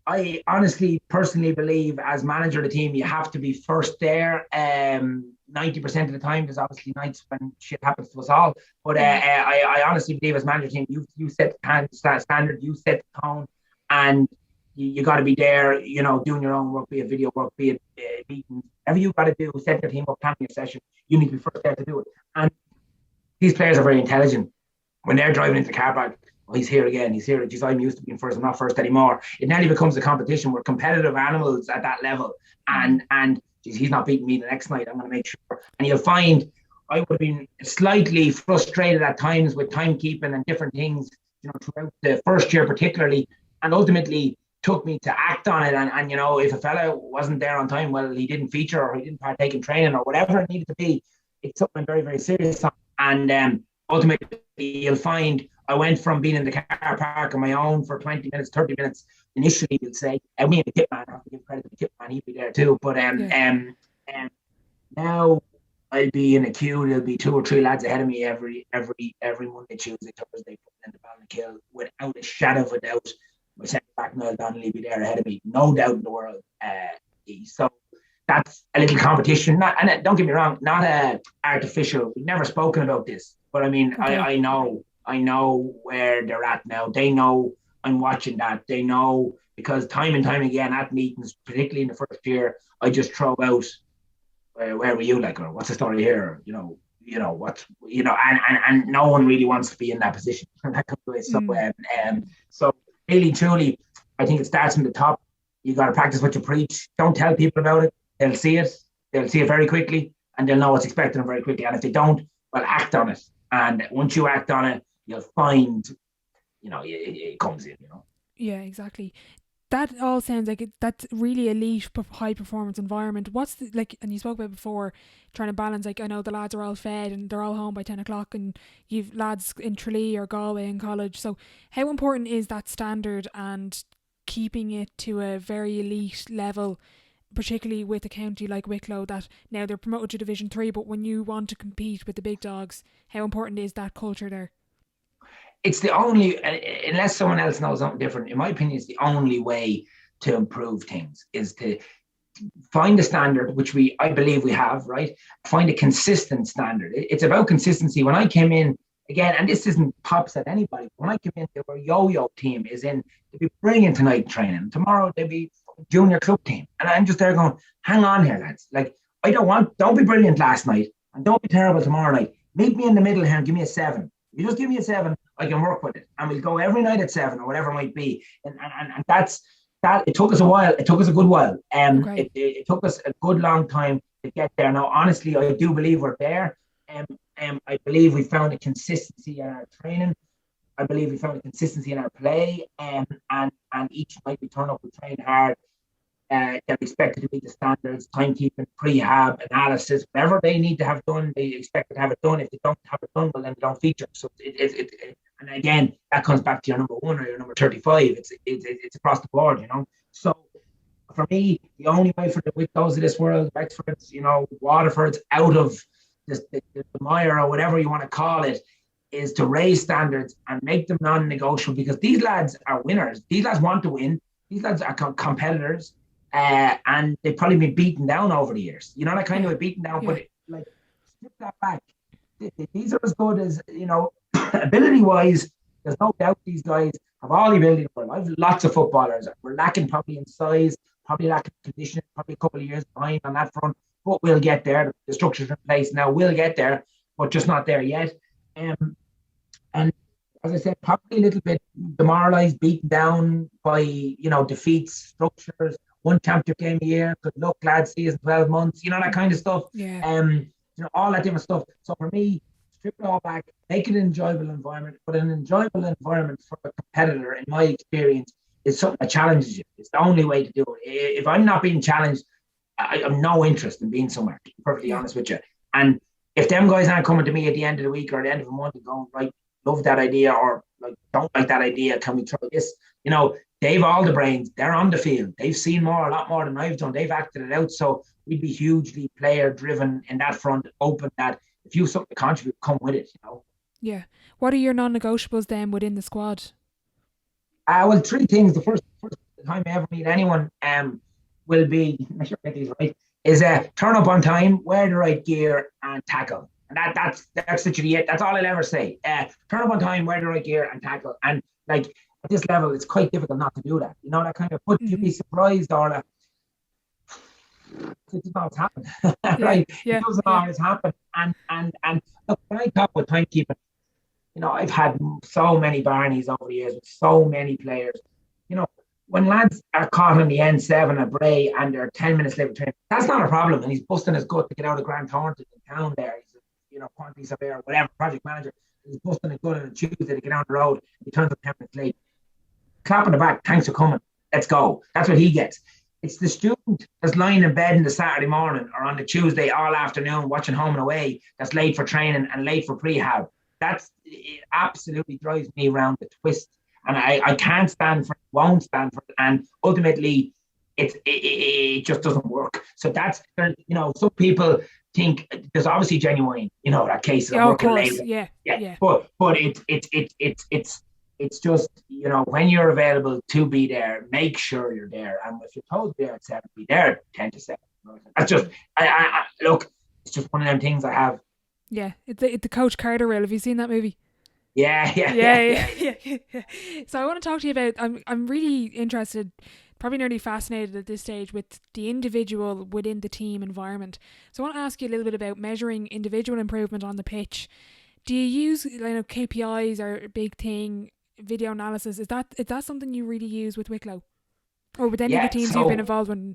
I honestly, personally believe as manager of the team, you have to be first there. 90% of the time, there's obviously nights when shit happens to us all. But I honestly believe as manager of the team, you set the standard, you set the tone, and you got to be there, doing your own work, be it video work, be it meetings, whatever you got to do, set your team up, plan your session. You need to be first there to do it. And these players are very intelligent. When they're driving into the car park, he's here again, he's here. Geez, I'm used to being first, I'm not first anymore. It nearly becomes a competition. We're competitive animals at that level. And geez, he's not beating me the next night, I'm going to make sure. And you'll find I would have been slightly frustrated at times with timekeeping and different things, throughout the first year particularly, and ultimately took me to act on it. And if a fella wasn't there on time, well, he didn't feature or he didn't partake in training or whatever it needed to be. It's something I'm very, very serious on. And ultimately, you'll find I went from being in the car park on my own for 20 minutes, 30 minutes, initially, you'll say. And me and the kit man, I have to give credit to the kit man, he'd be there too. But now I'll be in a queue, there'll be 2 or 3 lads ahead of me every Monday, Tuesday, Thursday, putting in the Ballinkill without a shadow of a doubt. My centre back Niall Donnelly will be there ahead of me, no doubt in the world. So that's a little competition. And don't get me wrong, not artificial. We've never spoken about this, but I mean, okay. I know where they're at now. They know I'm watching that. They know, because time and time again at meetings, particularly in the first year, I just throw out, where were you, or what's the story here? And no one really wants to be in that position. So really, truly, I think it starts from the top. You got to practice what you preach. Don't tell people about it. They'll see it. They'll see it very quickly, and they'll know what's expected of them very quickly. And if they don't, well, act on it. And once you act on it, you'll find, it comes in. Yeah, exactly. That all sounds like that's really elite, high performance environment. What's and you spoke about before, trying to balance, I know the lads are all fed and they're all home by 10 o'clock, and you've lads in Tralee or Galway in college. So how important is that standard and keeping it to a very elite level, particularly with a county like Wicklow that now they're promoted to Division 3, but when you want to compete with the big dogs, how important is that culture there? It's the only, unless someone else knows something different, in my opinion, it's the only way to improve things is to find a standard, which I believe we have, right? Find a consistent standard. It's about consistency. When I came in, again, and this isn't pops at anybody, when I came in, our yo-yo team is in, they'll be brilliant tonight training. Tomorrow, they'll be junior club team. And I'm just there going, hang on here, lads. Don't be brilliant last night and don't be terrible tomorrow night. Meet me in the middle here and give me a 7. You just give me a 7, I can work with it. And we'll go every night at 7 or whatever it might be. And that's that. It took us a while. It took us a good while. Okay. It took us a good long time to get there. Now, honestly, I do believe we're there. I believe we found a consistency in our training. I believe we found a consistency in our play. And each night we turn up, we train hard. They're expected to meet the standards, timekeeping, prehab, analysis, whatever they need to have done, they expect to have it done. If they don't have it done, well, then they don't feature. So and again, that comes back to your number 1 or your number 35. It's across the board, So for me, the only way for the Wicklows of this world, Wexfords, Waterfords, out of the mire or whatever you want to call it, is to raise standards and make them non-negotiable, because these lads are winners. These lads want to win. These lads are competitors. And they've probably been beaten down over the years. That kind of beaten down, yeah. But strip that back. These are as good as, ability-wise, there's no doubt these guys have all the ability in the world. I have lots of footballers. We're lacking probably in size, probably lacking conditioning, probably a couple of years behind on that front, but we'll get there. The structure's in place now. We'll get there, but just not there yet. And as I said, probably a little bit demoralised, beaten down by, defeats, structures, one championship game a year, good luck, lads, see us in 12 months, that kind of stuff. Yeah. All that different stuff. So for me, strip it all back, make it an enjoyable environment. But an enjoyable environment for a competitor, in my experience, is something that challenges you. It's the only way to do it. If I'm not being challenged, I have no interest in being somewhere, to be perfectly honest with you. And if them guys aren't coming to me at the end of the week or at the end of the month and going, right, love that idea, or like, don't like that idea, can we try this? You know, they've all the brains. They're on the field. They've seen a lot more than I've done. They've acted it out. So we'd be hugely player-driven in that front, open that if you have something to contribute, come with it, you know. Yeah. What are your non-negotiables then within the squad? Well, three things. The first time I ever meet anyone will be, I'm sure I get these right, is turn up on time, wear the right gear, and tackle. And that's literally it. That's all I'll ever say. Turn up on time, wear the right gear, and tackle. And like at this level, it's quite difficult not to do that. You know, that kind of put you'd be surprised, or it doesn't always happen. Right? It doesn't always happen. And look, when I talk about timekeeping, you know, I've had so many Barneys over the years with so many players. You know, when lads are caught on the N7 at Bray and they're 10 minutes late with training, that's not a problem. And he's busting his gut to get out of Grand Thornton in town there. He's, you know, quantity surveyor or whatever, project manager. He's busting his gut on a Tuesday to get down the road. He turns up 10 minutes late. Clap on the back, thanks for coming. Let's go. That's what he gets. It's the student that's lying in bed on the Saturday morning or on the Tuesday all afternoon watching Home and Away that's late for training and late for prehab. It absolutely drives me around the twist. And I can't stand for it, won't stand for it. And ultimately, it just doesn't work. So that's, you know, some people think there's obviously genuine, you know, that case of working late. Yeah. But it's just, you know, when you're available to be there, make sure you're there. And if you're told to be there at 7, be there at 10 to 7. That's just, look, it's just one of them things I have. Yeah, it's the Coach Carter role. Have you seen that movie? Yeah. So I want to talk to you about, I'm really interested, probably nearly fascinated at this stage with the individual within the team environment. So I want to ask you a little bit about measuring individual improvement on the pitch. Do you use, you know, KPIs are a big thing, video analysis? Is that something you really use with Wicklow? Or with any of the teams you've been involved in?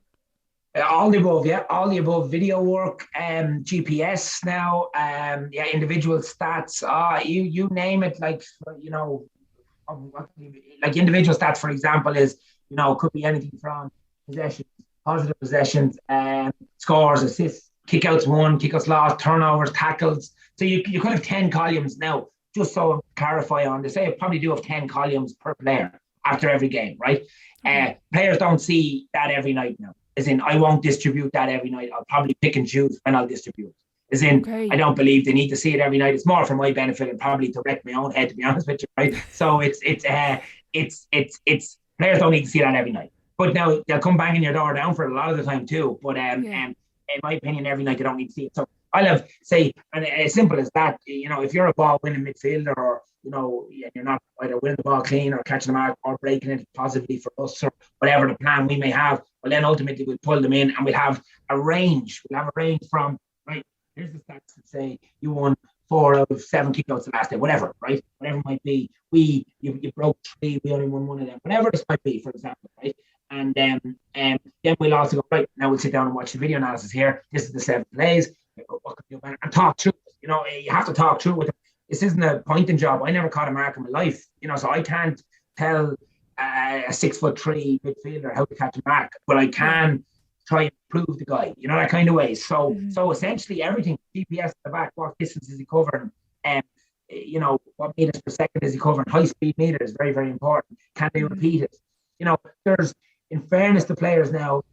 All the above, video work, GPS now, individual stats, you name it, like, you know, like individual stats, for example, is, you know, could be anything from possessions, positive possessions, scores, assists, kickouts won, kickouts lost, turnovers, tackles. So you could have 10 columns now, just so clarify on, they say I probably do have 10 columns per player after every game, right? Players don't see that every night now. As in, I won't distribute that every night. I'll probably pick and choose when I'll distribute. As in, I don't believe they need to see it every night. It's more for my benefit and probably to wreck my own head, to be honest with you, right? So it's players don't need to see that every night. But now they'll come banging your door down for it a lot of the time too. But in my opinion, every night they don't need to see it. So I'll have, say, and as simple as that, you know, if you're a ball winning midfielder, or, you know, you're not either winning the ball clean or catching the mark or breaking it positively for us, or whatever the plan we may have, well, then ultimately we'll pull them in and we'll have a range. We'll have a range from, right, here's the stats that say you won 4 out of 7 kickouts the last day, whatever, right? Whatever it might be. You broke 3, we only won 1 of them, whatever this might be, for example, right? And then we'll also go, right, now we'll sit down and watch the video analysis here. This is the 7 plays. What can we do better? And talk through it. You know, you have to talk through with them. This isn't a pointing job. I never caught a mark in my life, you know, so I can't tell a 6'3" midfielder how to catch a mark, but I can try and prove the guy, you know, that kind of way. So essentially everything, GPS at the back, what distance is he covering, you know, what meters per second is he covering, high speed meter is very, very important. Can they repeat it? You know, there's, in fairness to players now,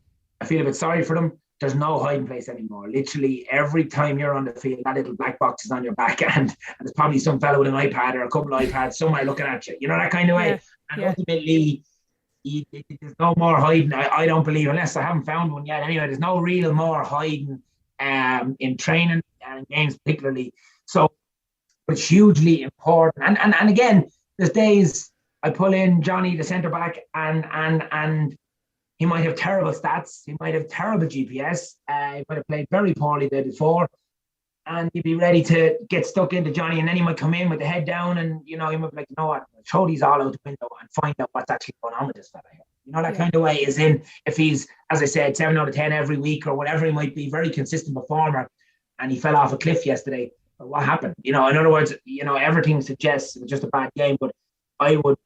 I feel a bit sorry for them. There's no hiding place anymore. Literally every time you're on the field, that little black box is on your back, and there's probably some fellow with an iPad or a couple of iPads, somewhere looking at you, you know, that kind of way. And ultimately, there's no more hiding. I don't believe, unless I haven't found one yet. Anyway, there's no real more hiding in training and in games particularly. So it's hugely important. And again, there's days I pull in Johnny, the centre back, and he might have terrible stats. He might have terrible GPS. He might have played very poorly the day before. And you'd be ready to get stuck into Johnny, and then he might come in with the head down, and, you know, he might be like, you know what, throw these all out the window and find out what's actually going on with this fella here. You know, that kind of way, is in, if he's, as I said, 7 out of 10 every week or whatever he might be, very consistent performer, and he fell off a cliff yesterday, what happened? In other words, everything suggests it was just a bad game, but I would,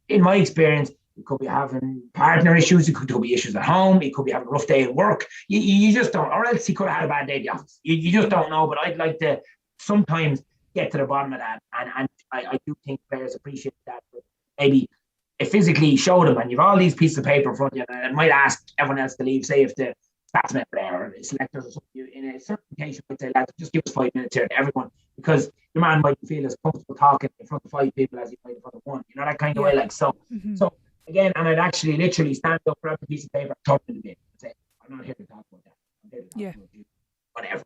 in my experience, you could be having partner issues. It could be issues at home. It could be having a rough day at work. You just don't, or else he could have had a bad day at the office. You just don't know. But I'd like to sometimes get to the bottom of that. And I do think players appreciate that. But maybe physically show them, and you've all these pieces of paper in front of you, and it might ask everyone else to leave. Say if the stats member there or the selectors or something, in a certain case, you might say, lads, just give us 5 minutes here to everyone, because your man might feel as comfortable talking in front of 5 people as he might in front of one. That kind of way. Like so. Mm-hmm. So again, and I'd actually literally stand up, grab a piece of paper, turn it in the bin, and say, I'm not here to talk about that. I'm here to talk about you, whatever.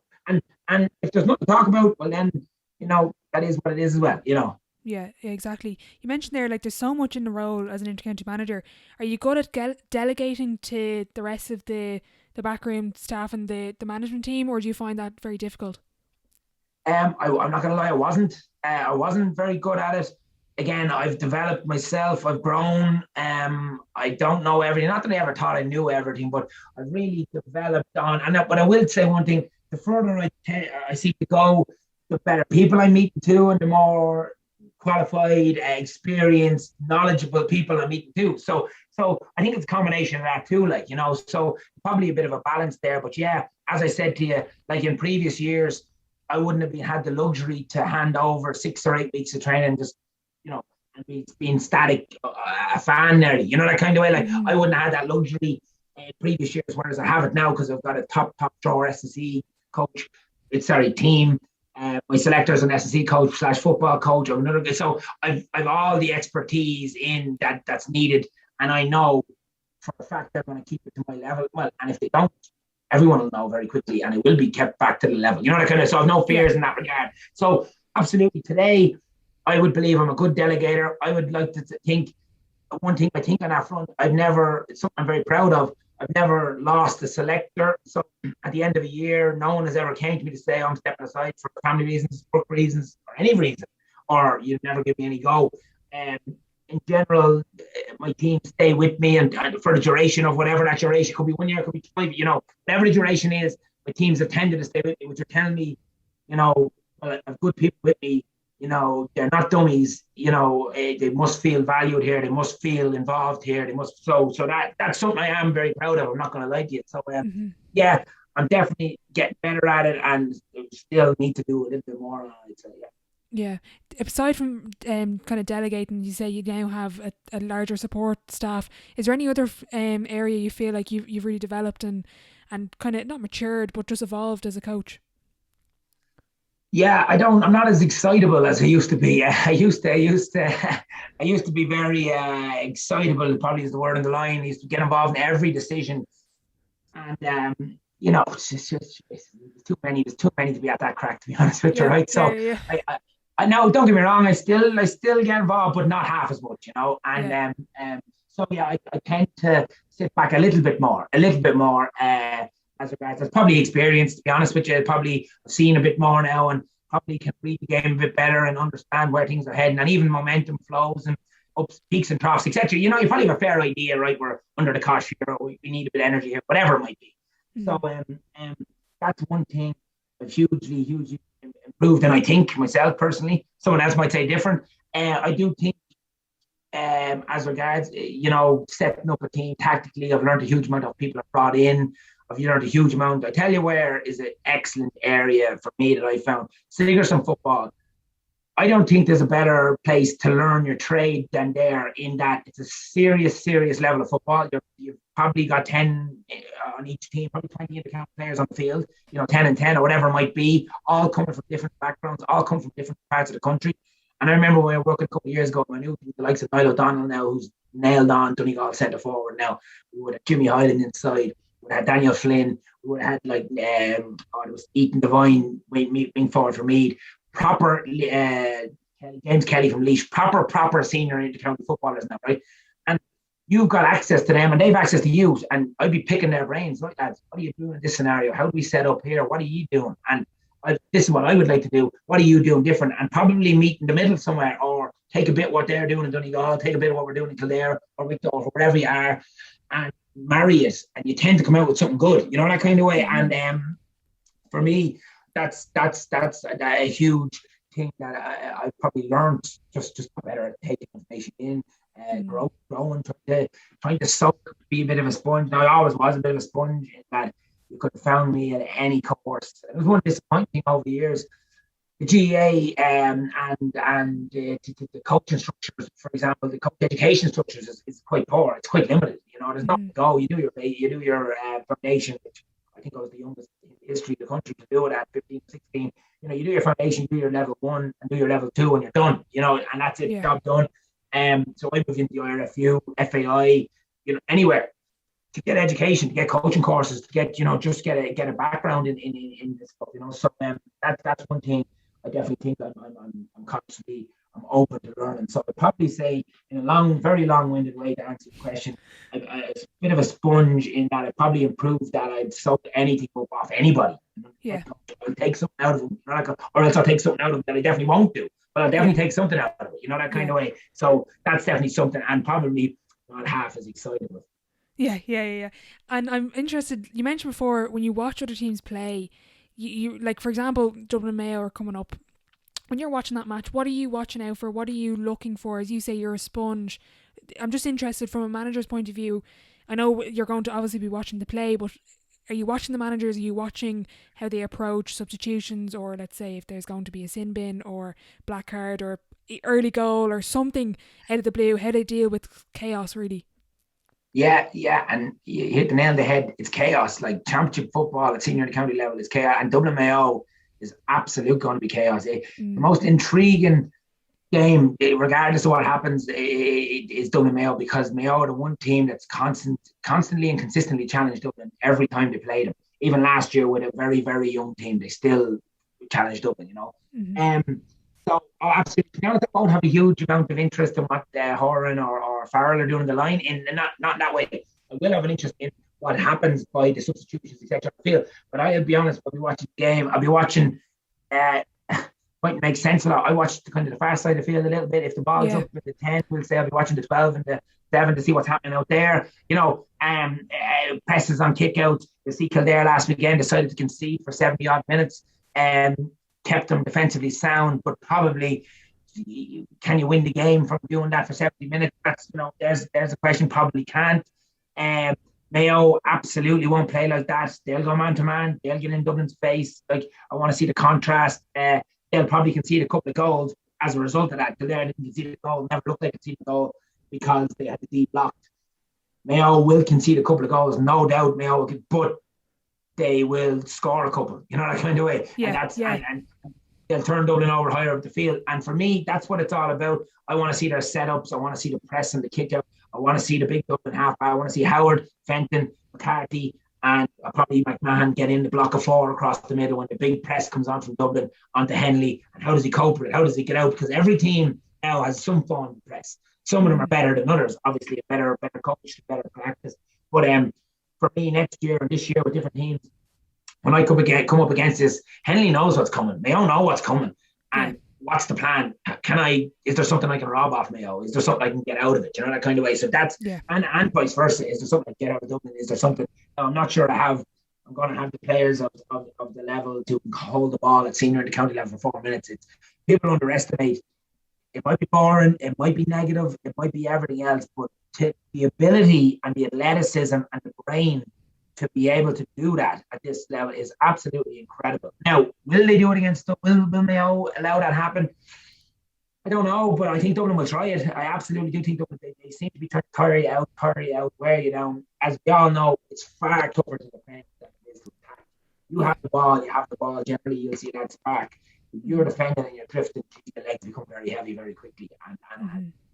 And if there's nothing to talk about, well then, that is what it is as well. Yeah, exactly. You mentioned there, like, there's so much in the role as an inter-county manager. Are you good at delegating to the rest of the backroom staff and the management team, or do you find that very difficult? I'm not going to lie, I wasn't. I wasn't very good at it. Again, I've developed myself. I've grown. I don't know everything. Not that I ever thought I knew everything, but I've really developed on. But I will say one thing: the further I seem to go, the better people I'm meeting too, and the more qualified, experienced, knowledgeable people I'm meeting too. So I think it's a combination of that too. So probably a bit of a balance there. But yeah, as I said to you, like in previous years, I wouldn't have had the luxury to hand over 6 or 8 weeks of training just. And being static, a fan nearly, that kind of way. Like I wouldn't have had that luxury in previous years, whereas I have it now because I've got a top drawer SSE coach. Team. My selector's an SSE coach / football coach. So I've all the expertise in that's needed, and I know for a fact they're going to keep it to my level. Well, and if they don't, everyone will know very quickly, and it will be kept back to the level. So I've no fears in that regard. So absolutely, today, I would believe I'm a good delegator. I would like to think, one thing I think on that front, it's something I'm very proud of. I've never lost a selector. So at the end of a year, no one has ever came to me to say, I'm stepping aside for family reasons, work reasons, or any reason, or you've never give me any go. In general, my team stay with me and for the duration of whatever that duration, could be 1 year, could be 5, whatever the duration is, my teams have tended to stay with me, which are telling me, well, I have good people with me. They're not dummies. They must feel valued here. They must feel involved here. They must. So that's something I am very proud of. I'm not going to lie to you. So yeah, I'm definitely getting better at it, and still need to do a little bit more on it. So yeah. Aside from kind of delegating, you say you now have a larger support staff. Is there any other area you feel like you've really developed and kind of not matured, but just evolved as a coach? Yeah, I'm not as excitable as I used to be. I used to be very excitable, probably is the word on the line. I used to get involved in every decision. And, it's too many. There's too many to be at that crack, to be honest with you, right? So I know, don't get me wrong, I still get involved, but not half as much, And so yeah, I tend to sit back a little bit more. As regards, that's probably experience, to be honest with you. Probably seen a bit more now and probably can read the game a bit better and understand where things are heading, and even momentum flows and ups, peaks and troughs, etc. You probably have a fair idea, right? We're under the cosh here, or we need a bit of energy here, whatever it might be. So that's one thing I've hugely improved, and I think myself personally, someone else might say different. I do think as regards, setting up a team tactically, I've learned a huge amount of people I've brought in. I've learned a huge amount. I tell you where is an excellent area for me that I found. Sigerson football. I don't think there's a better place to learn your trade than there, in that it's a serious level of football. You've probably got 10 on each team, probably 20 intercounty players on the field, 10 and 10 or whatever it might be, all coming from different backgrounds, all come from different parts of the country. And I remember when I was working a couple of years ago, I knew the likes of Niall O'Donnell now, who's nailed on Donegal centre forward now. We would have Jimmy Hyland inside. We had Daniel Flynn. We would have had it was Ethan Devine wing forward for Meath. Proper James Kelly from Laois. Proper senior intercounty footballers now, right? And you've got access to them, and they've access to you. And I'd be picking their brains, right, lads? What are you doing in this scenario? How do we set up here? What are you doing? And this is what I would like to do. What are you doing different? And probably meet in the middle somewhere, or take a bit what they're doing in Donegal, take a bit of what we're doing in Kildare or Wicklow or wherever you are, and marry it, and you tend to come out with something good, that kind of way. And for me, a huge thing that I probably learned just better at taking information in, growing, trying to soak, be a bit of a sponge. Now I always was a bit of a sponge in that you could have found me at any course. It was one disappointing thing over the years. The GEA the coaching structures, for example, the coach education structures is quite poor. It's quite limited. There's nothing to go. You do your foundation, which I think I was the youngest in the history of the country to do it at 15, 16. You do your foundation, you do your level 1 and do your level 2 and you're done, and that's it, job done. So I moved into the IRFU, FAI, anywhere to get education, to get coaching courses, to get, just get a background in this stuff, So that's one thing I definitely think I'm constantly open to learning. So I'd probably say, in a very long-winded way to answer the question, a bit of a sponge in that I probably improved that I'd soak anything up off anybody. Yeah. I'll take something out of them, or else I'll take something out of them that I definitely won't do. But I'll definitely take something out of it, that kind of way. So that's definitely something, and probably not half as excited with. Yeah. And I'm interested, you mentioned before, when you watch other teams play, you like, for example, Dublin and Mayo are coming up. When you're watching that match, what are you watching out for? What are you looking for? As you say, you're a sponge. I'm just interested from a manager's point of view. I know you're going to obviously be watching the play, but are you watching the managers? Are you watching how they approach substitutions, or let's say if there's going to be a sin bin or black card or early goal or something out of the blue, how they deal with chaos, really? Yeah, and you hit the nail on the head. It's chaos. Like championship football at senior and county level is chaos, and Dublin Mayo is absolute going to be chaos. The most intriguing game, regardless of what happens, is Dublin Mayo, because Mayo are the one team that's constantly and consistently challenged Dublin every time they play them. Even last year with a very, very young team, they still challenged Dublin, So absolutely, to be honest, I won't have a huge amount of interest in what Horan or Farrell are doing on the line, not that way. I will have an interest in what happens by the substitutions, etc. I feel, but I'll be honest, I'll be watching the game. I'll be watching. Might make sense a lot. I watch the kind of the far side of the field a little bit. If the ball's up at the 10, we'll say I'll be watching the 12 and the 7 to see what's happening out there. Presses on kickouts. You see Kildare last weekend decided to concede for 70 odd minutes and kept them defensively sound, but probably can you win the game from doing that for 70 minutes? That's, there's a question. Probably can't. Mayo absolutely won't play like that. They'll go man to man. They'll get in Dublin's face. Like, I want to see the contrast. They'll probably concede a couple of goals as a result of that. Kildare didn't concede a goal, never looked like conceded a goal because they had the D blocked. Mayo will concede a couple of goals, no doubt. Mayo will, but they will score a couple, that kind of way. Yeah, and they'll turn Dublin over higher up the field. And for me, that's what it's all about. I want to see their setups. I want to see the press and the kick out. I want to see the big Dublin half. I want to see Howard, Fenton, McCarthy, and probably McMahon get in the block of 4 across the middle when the big press comes on from Dublin onto Henley. And how does he cope with it? How does he get out? Because every team now has some form of press. Some of them are better than others. Obviously, a better coach, better practice. But for me, next year and this year with different teams, when I come up against this, Henley knows what's coming. Mayo know what's coming. And what's the plan? Is there something I can rob off Mayo? Is there something I can get out of it? That kind of way. So that's, and vice versa. Is there something I can get out of Dublin? Is there something, I'm not sure I'm going to have the players of the level to hold the ball at senior and the county level for 4 minutes. People underestimate. It might be boring, it might be negative, it might be everything else, but the ability and the athleticism and the brain to be able to do that at this level is absolutely incredible. Now, will they do it against Dublin? Will Mayo allow that happen? I don't know, but I think Dublin will try it. I absolutely do think Dublin, they seem to be trying to tire you out, wear you down. As we all know, it's far tougher to defend than it is to attack. You have the ball, generally you'll see that spark. You're defending and you're drifting, your legs become very heavy very quickly. And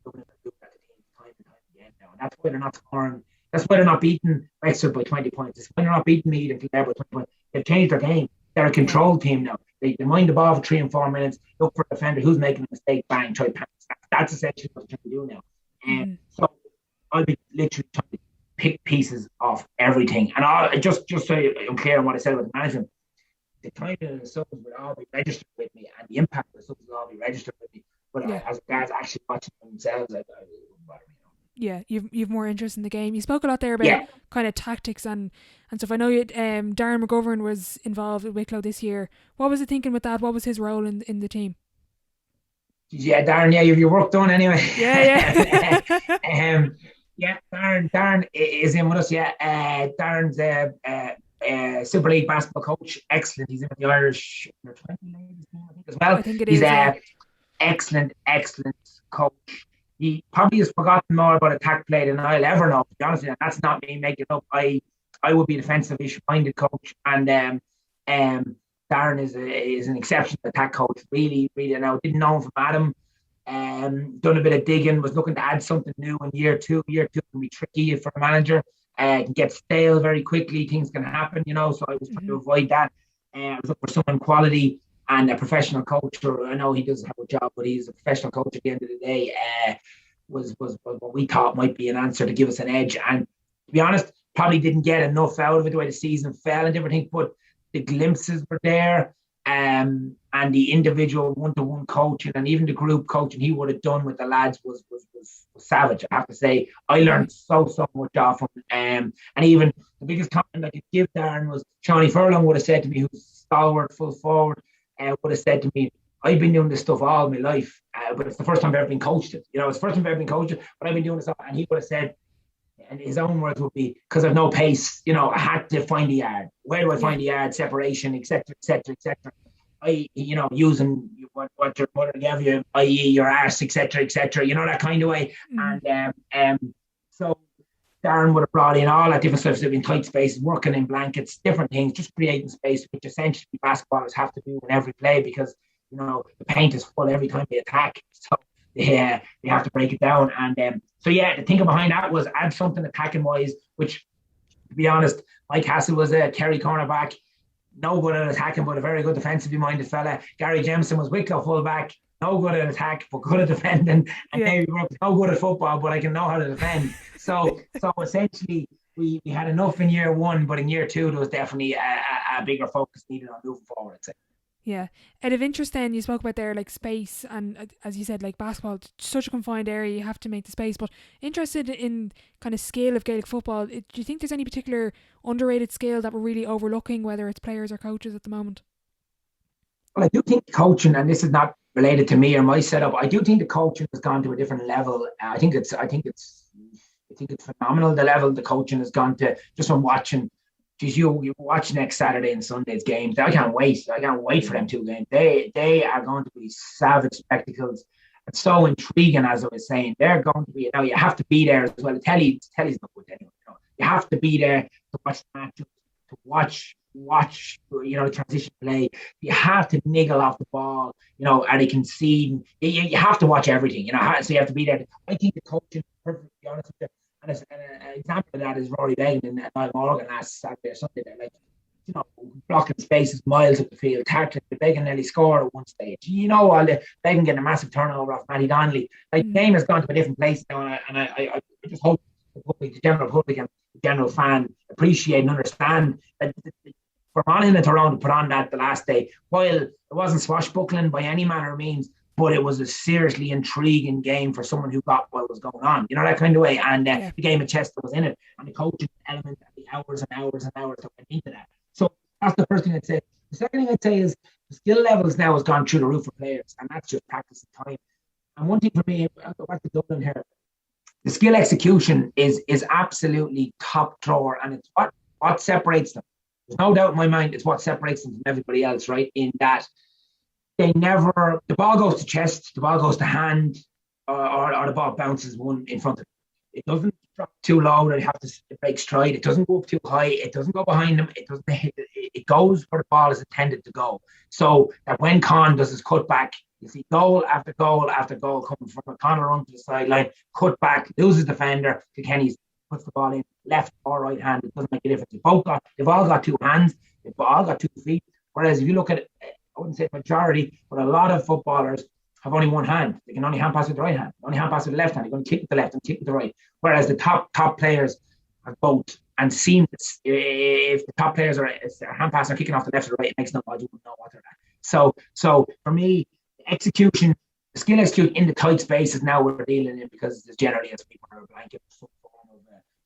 Dublin will do that to teams time and time again now. And that's why they're not scoring. That's why they're not beating Wexford by 20 points. It's why they're not beating Meath and Kildare by 20 points. They've changed their game. They're a controlled team now. They mind the ball for 3 and 4 minutes, look for a defender who's making a mistake, bang, try to pass. That's essentially what they're trying to do now. And so I'll be literally trying to pick pieces off everything. And I'll just so I'm clear on what I said about the management, the time of the subs will all be registered with me, and the impact of the subs will all be registered with me. But as regards actually watching themselves, it wouldn't bother me. Yeah, you've more interest in the game. You spoke a lot there about Yeah. kind of tactics and stuff. I know you Darren McGovern was involved with Wicklow this year. What was he thinking with that? What was his role in the team? Yeah, Darren, yeah, you've your work done anyway. Yeah, yeah. Yeah, Darren is in with us. Yeah, Darren's Super League basketball coach. Excellent. He's in with the Irish under 20 ladies team, I think, as well. I think it He's is. Yeah. Excellent coach. He probably has forgotten more about attack play than I'll ever know. To be honest with you, that's not me making it up. I would be a defensive-ish minded coach, and Darren is an exceptional attack coach. Really, really. And I didn't know him from Adam. Done a bit of digging. Was looking to add something new in year two. Year two can be tricky for a manager. Can get stale very quickly. Things can happen, So I was trying to avoid that. I was looking for someone quality and a professional coach. Or I know he doesn't have a job, but he's a professional coach at the end of the day. Was what we thought might be an answer to give us an edge. And to be honest, probably didn't get enough out of it the way the season fell and different things, but the glimpses were there. And the individual one-to-one coaching and even the group coaching he would have done with the lads was savage. I have to say, I learned so much off him. And even the biggest compliment I could give Darren was Shawnee Furlong would have said to me, who's stalwart, full forward, would have said to me, I've been doing this stuff all my life, but it's the first time I've ever been coached it. It's the first time I've ever been coached it, but I've been doing this all. And he would have said, and his own words would be, because I've no pace, I had to find the yard. Where do I find the yard? Separation, etc., etc., etc. Using what your mother gave you, i.e. your arse, etc., etc., that kind of way. And so Darren would have brought in all that different stuff, in tight spaces, working in blankets, different things, just creating space, which essentially basketballers have to do in every play because, the paint is full every time they attack. So they have to break it down. And so, yeah, the thinking behind that was add something attacking-wise, which, to be honest, Mike Hassel was a Kerry cornerback, no good at attacking, but a very good defensively minded fella. Gary Jemison was Wicklow fullback, no good at attack, but good at defending. And Davy Burke was no good at football, but I can know how to defend. So essentially, we had enough in year one, but in year two, there was definitely a bigger focus needed on moving forward, I'd say. Yeah. Out of interest then, you spoke about there like space and as you said, like basketball, such a confined area, you have to make the space, but interested in kind of scale of Gaelic football, do you think there's any particular underrated skill that we're really overlooking, whether it's players or coaches at the moment? Well, I do think coaching, and this is not related to me or my setup, I do think the coaching has gone to a different level. I think it's phenomenal, the level the coaching has gone to, just from watching. Geez, you watch next Saturday and Sunday's games. I can't wait. I can't wait for them two games. They are going to be savage spectacles. It's so intriguing, as I was saying. They're going to be. You have to be there as well. The telly's not good anyway. You have to be there to watch the matches, to watch. The transition play. You have to niggle off the ball. Are they conceding? You have to watch everything. So you have to be there. I think the coaching, perfectly honest with you. And an example of that is Rory Began and Niall Morgan last Saturday or Sunday. They're blocking spaces miles up the field, tackling. The Began nearly scored at one stage. All the Began getting a massive turnover off Matty Donnelly. The game has gone to a different place now, and I just hope the public, the general public and the general fan appreciate and understand that for Monaghan and Tyrone to put on that the last day, while it wasn't swashbuckling by any manner of means, but it was a seriously intriguing game for someone who got what was going on, that kind of way. And the game of chess that was in it, and the coaching element, and the hours and hours and hours that went into that. So that's the first thing I'd say. The second thing I'd say is the skill levels now has gone through the roof for players, and that's just practice and time. And one thing for me, I'll go back to Dublin here. The skill execution is absolutely top drawer, and it's what separates them. There's no doubt in my mind it's what separates them from everybody else, right? In that the ball goes to chest, the ball goes to hand, or the ball bounces one in front of them. It doesn't drop too low that they have to break stride. It doesn't go up too high. It doesn't go behind them. It doesn't hit. It goes where the ball is intended to go. So that when Con does his cut back, you see goal after goal after goal coming from Conor onto the sideline, cut back, loses defender, Kilkenny puts the ball in left or right hand. It doesn't make a difference. They've all got two hands. They've all got 2 feet. Whereas if you look at it, I wouldn't say majority, but a lot of footballers have only one hand. They can only hand pass with the right hand, only hand pass with the left hand. They're going to kick with the left and kick with the right. Whereas the top players have both and seamless. If the top players are hand pass or kicking off the left or the right, it makes no odds. You wouldn't know what they're at. So for me, execution the skill execute in the tight spaces now we're dealing in, because there's generally, as people are a blanket, some form of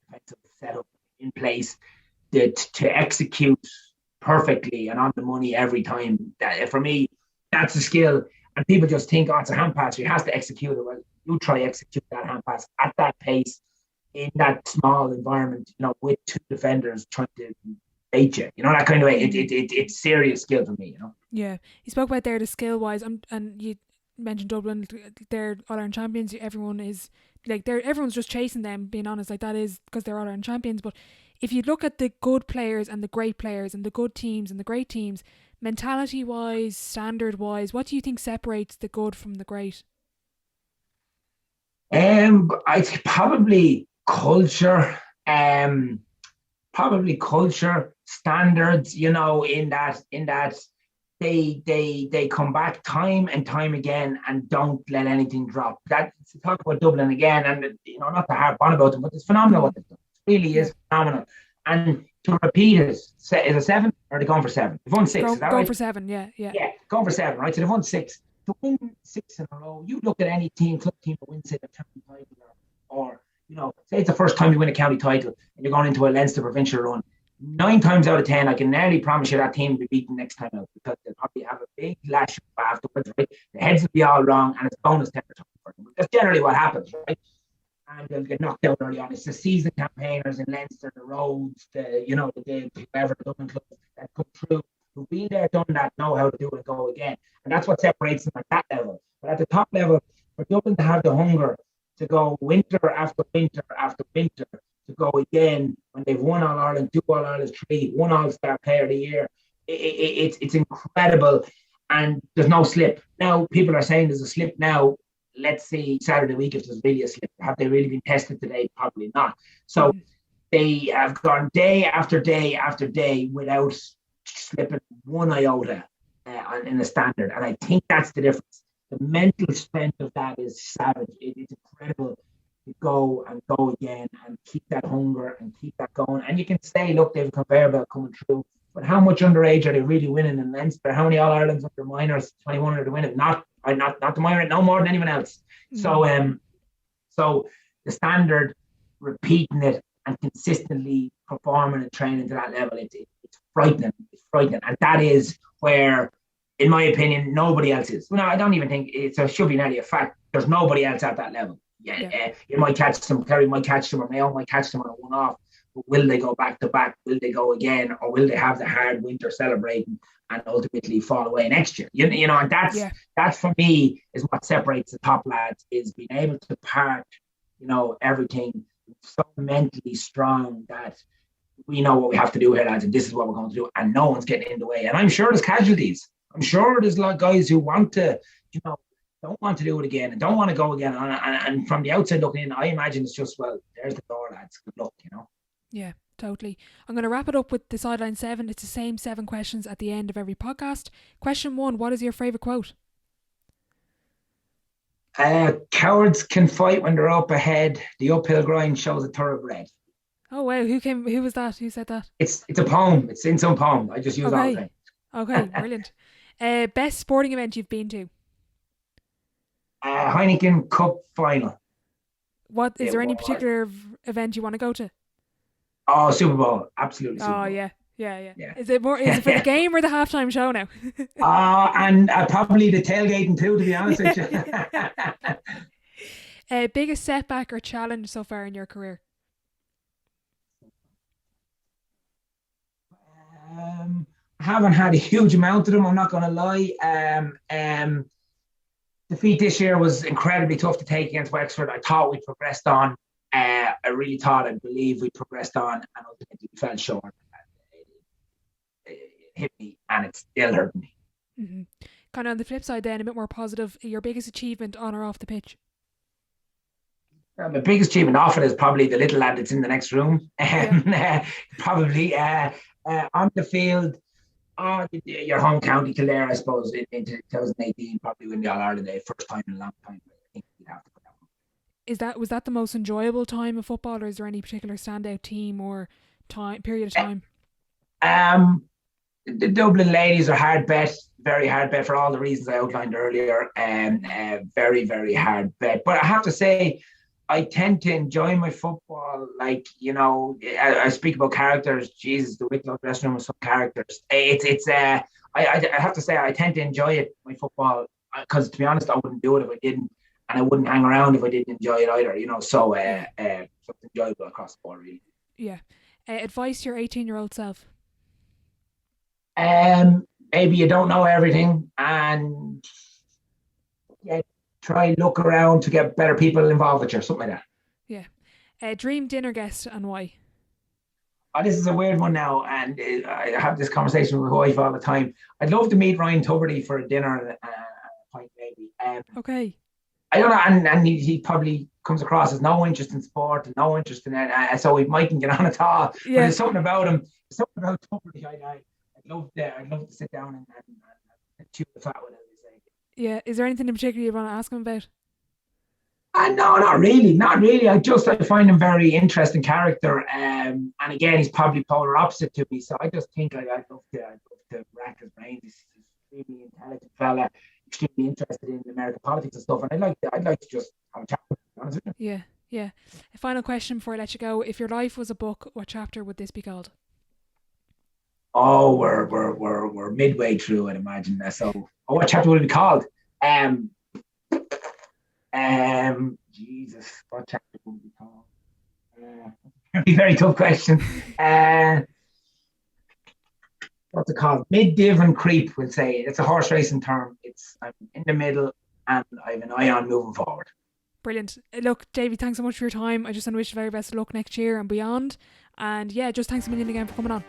defensive setup in place to execute perfectly and on the money every time. That, for me, that's a skill. And people just think, oh, it's a hand pass, you have to execute it. Well, you try execute that hand pass at that pace in that small environment, with two defenders trying to bait you, that kind of way. It's serious skill for me, Yeah, you spoke about there the skill wise, and you mentioned Dublin, they're All-Ireland champions. Everyone is everyone's just chasing them. Being honest, that is because they're All-Ireland champions. But if you look at the good players and the great players and the good teams and the great teams, mentality wise, standard wise, what do you think separates the good from the great? I think probably culture, standards, in that they come back time and time again and don't let anything drop. That, to talk about Dublin again, and not to harp on about them, but it's phenomenal what they've done. It really is phenomenal. And to repeat it, is it 7 or are they going for 7? They've won 6. Is that going right? For 7, yeah. Yeah, going for 7, right? So they've won 6. To win 6 in a row, you look at any club team that wins, say, a county title, or say it's the first time you win a county title and you're going into a Leinster provincial run. 9 times out of 10, I can nearly promise you that team will be beaten next time out, because they'll probably have a big lash up afterwards, right? The heads will be all wrong and it's bonus territory for them. That's generally what happens, right? And they'll get knocked out early on. It's the season campaigners in Leinster, the Roads, whoever the Dublin clubs that come through, who've been there, done that, know how to do it and go again. And that's what separates them at that level. But at the top level, for Dublin to have the hunger to go winter after winter after winter, to go again when they've won All Ireland, 2 All Ireland, 3, 1 All-Star Player of the Year, it's incredible. And there's no slip. Now, people are saying there's a slip now. Let's see Saturday week if there's really a slip. Have they really been tested today? Probably not. So they have gone day after day after day without slipping one iota in the standard. And I think that's the difference. The mental strength of that is savage. It's incredible to go and go again and keep that hunger and keep that going. And you can say, look, they've a conveyor belt coming through. But how much underage are they really winning in Leinster? How many All-Irelands under minors? 21 are they winning? Not the minor, no more than anyone else. So the standard, repeating it and consistently performing and training to that level, it's frightening. It's frightening. And that is where, in my opinion, nobody else is. Well, no, I don't even think it should be nearly a fact. There's nobody else at that level. You might catch them, Kerry might catch them, or Mayo might catch them on a one-off. But will they go back to back? Will they go again? Or will they have the hard winter celebrating and ultimately fall away next year? And that's for me is what separates the top lads, is being able to part, everything so mentally strong that we know what we have to do here, lads, and this is what we're going to do, and no one's getting in the way. And I'm sure there's casualties. I'm sure there's a lot of guys who want to, don't want to do it again and don't want to go again. And from the outside looking in, I imagine it's just, well, there's the door, lads. Good luck, Yeah, totally. I'm going to wrap it up with the Sideline 7. It's the same 7 questions at the end of every podcast. Question 1, what is your favourite quote? Cowards can fight when they're up ahead. The uphill grind shows a thoroughbred. Oh, wow. Who was that? Who said that? It's a poem. It's in some poem. I just use all the time. Okay, brilliant. Best sporting event you've been to? Heineken Cup final. What is there any particular event you want to go to? Oh, Super Bowl, absolutely. Super Bowl. Oh yeah. Is it for the game or the halftime show now? And probably the tailgating too, to be honest with you. Biggest setback or challenge so far in your career? I haven't had a huge amount of them, I'm not going to lie. Defeat this year was incredibly tough to take against Wexford. I thought we progressed on. I believe we progressed on, and ultimately we fell short. It hit me, and it's still hurting me. Mm-hmm. Kind of on the flip side then, a bit more positive, your biggest achievement on or off the pitch? My biggest achievement off it is probably the little lad that's in the next room. Probably on the field, your home county Kildare, I suppose, in 2018, probably win the All-Ireland Day, first time in a long time. I think you'd have to put that one. Was that the most enjoyable time of football, or is there any particular standout team or period of time? the Dublin ladies are hard bet, very hard bet for all the reasons I outlined earlier, and very, very hard bet. But I have to say, I tend to enjoy my football. Like, you know, I speak about characters. Jesus, the Wicklow dressing room with some characters. I have to say, I tend to enjoy it, my football, because to be honest, I wouldn't do it if I didn't, and I wouldn't hang around if I didn't enjoy it either. You know, so something enjoyable across the board, really. Yeah. Advice to your 18-year-old self. Maybe you don't know everything, and try look around to get better people involved with you, something like that. Yeah. Dream dinner guest and why? Oh, this is a weird one now, and I have this conversation with my wife all the time. I'd love to meet Ryan Tuberty for a dinner at a point, maybe. Okay. I don't know, and he probably comes across as no interest in sport and no interest in it, so we mightn't get on at all. Yeah. But there's something about him, something about Tuberty. I'd love to sit down and chew the fat with him. Yeah. Is there anything in particular you want to ask him about? No, not really. I find him very interesting character. And again, he's probably polar opposite to me. So I just think I'd love to rack his brains. He's an extremely intelligent fella, extremely interested in American politics and stuff. And I'd like to just have a chat with him, to be honest with you. Yeah. A final question before I let you go. If your life was a book, what chapter would this be called? Oh, we're midway through, I'd imagine. So, what chapter would it be called? Jesus, what chapter would it be called? Very, very tough question. What's it called? Mid-div and creep, we'll say. It's a horse racing term. I'm in the middle, and I have an eye on moving forward. Brilliant. Look, Davy, thanks so much for your time. I just want to wish you the very best of luck next year and beyond. And yeah, just thanks a million again for coming on.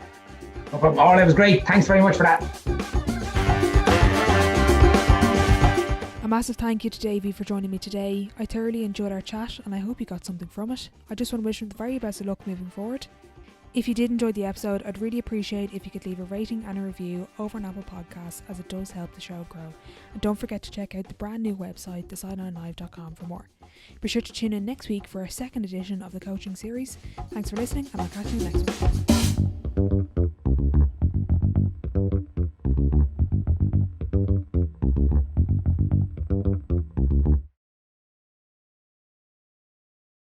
No problem. All that was great. Thanks very much for that. A massive thank you to Davy for joining me today. I thoroughly enjoyed our chat and I hope you got something from it. I just want to wish him the very best of luck moving forward. If you did enjoy the episode, I'd really appreciate if you could leave a rating and a review over on Apple Podcasts, as it does help the show grow. And don't forget to check out the brand new website, thesidelinelive.com, for more. Be sure to tune in next week for our second edition of the coaching series. Thanks for listening, and I'll catch you next week.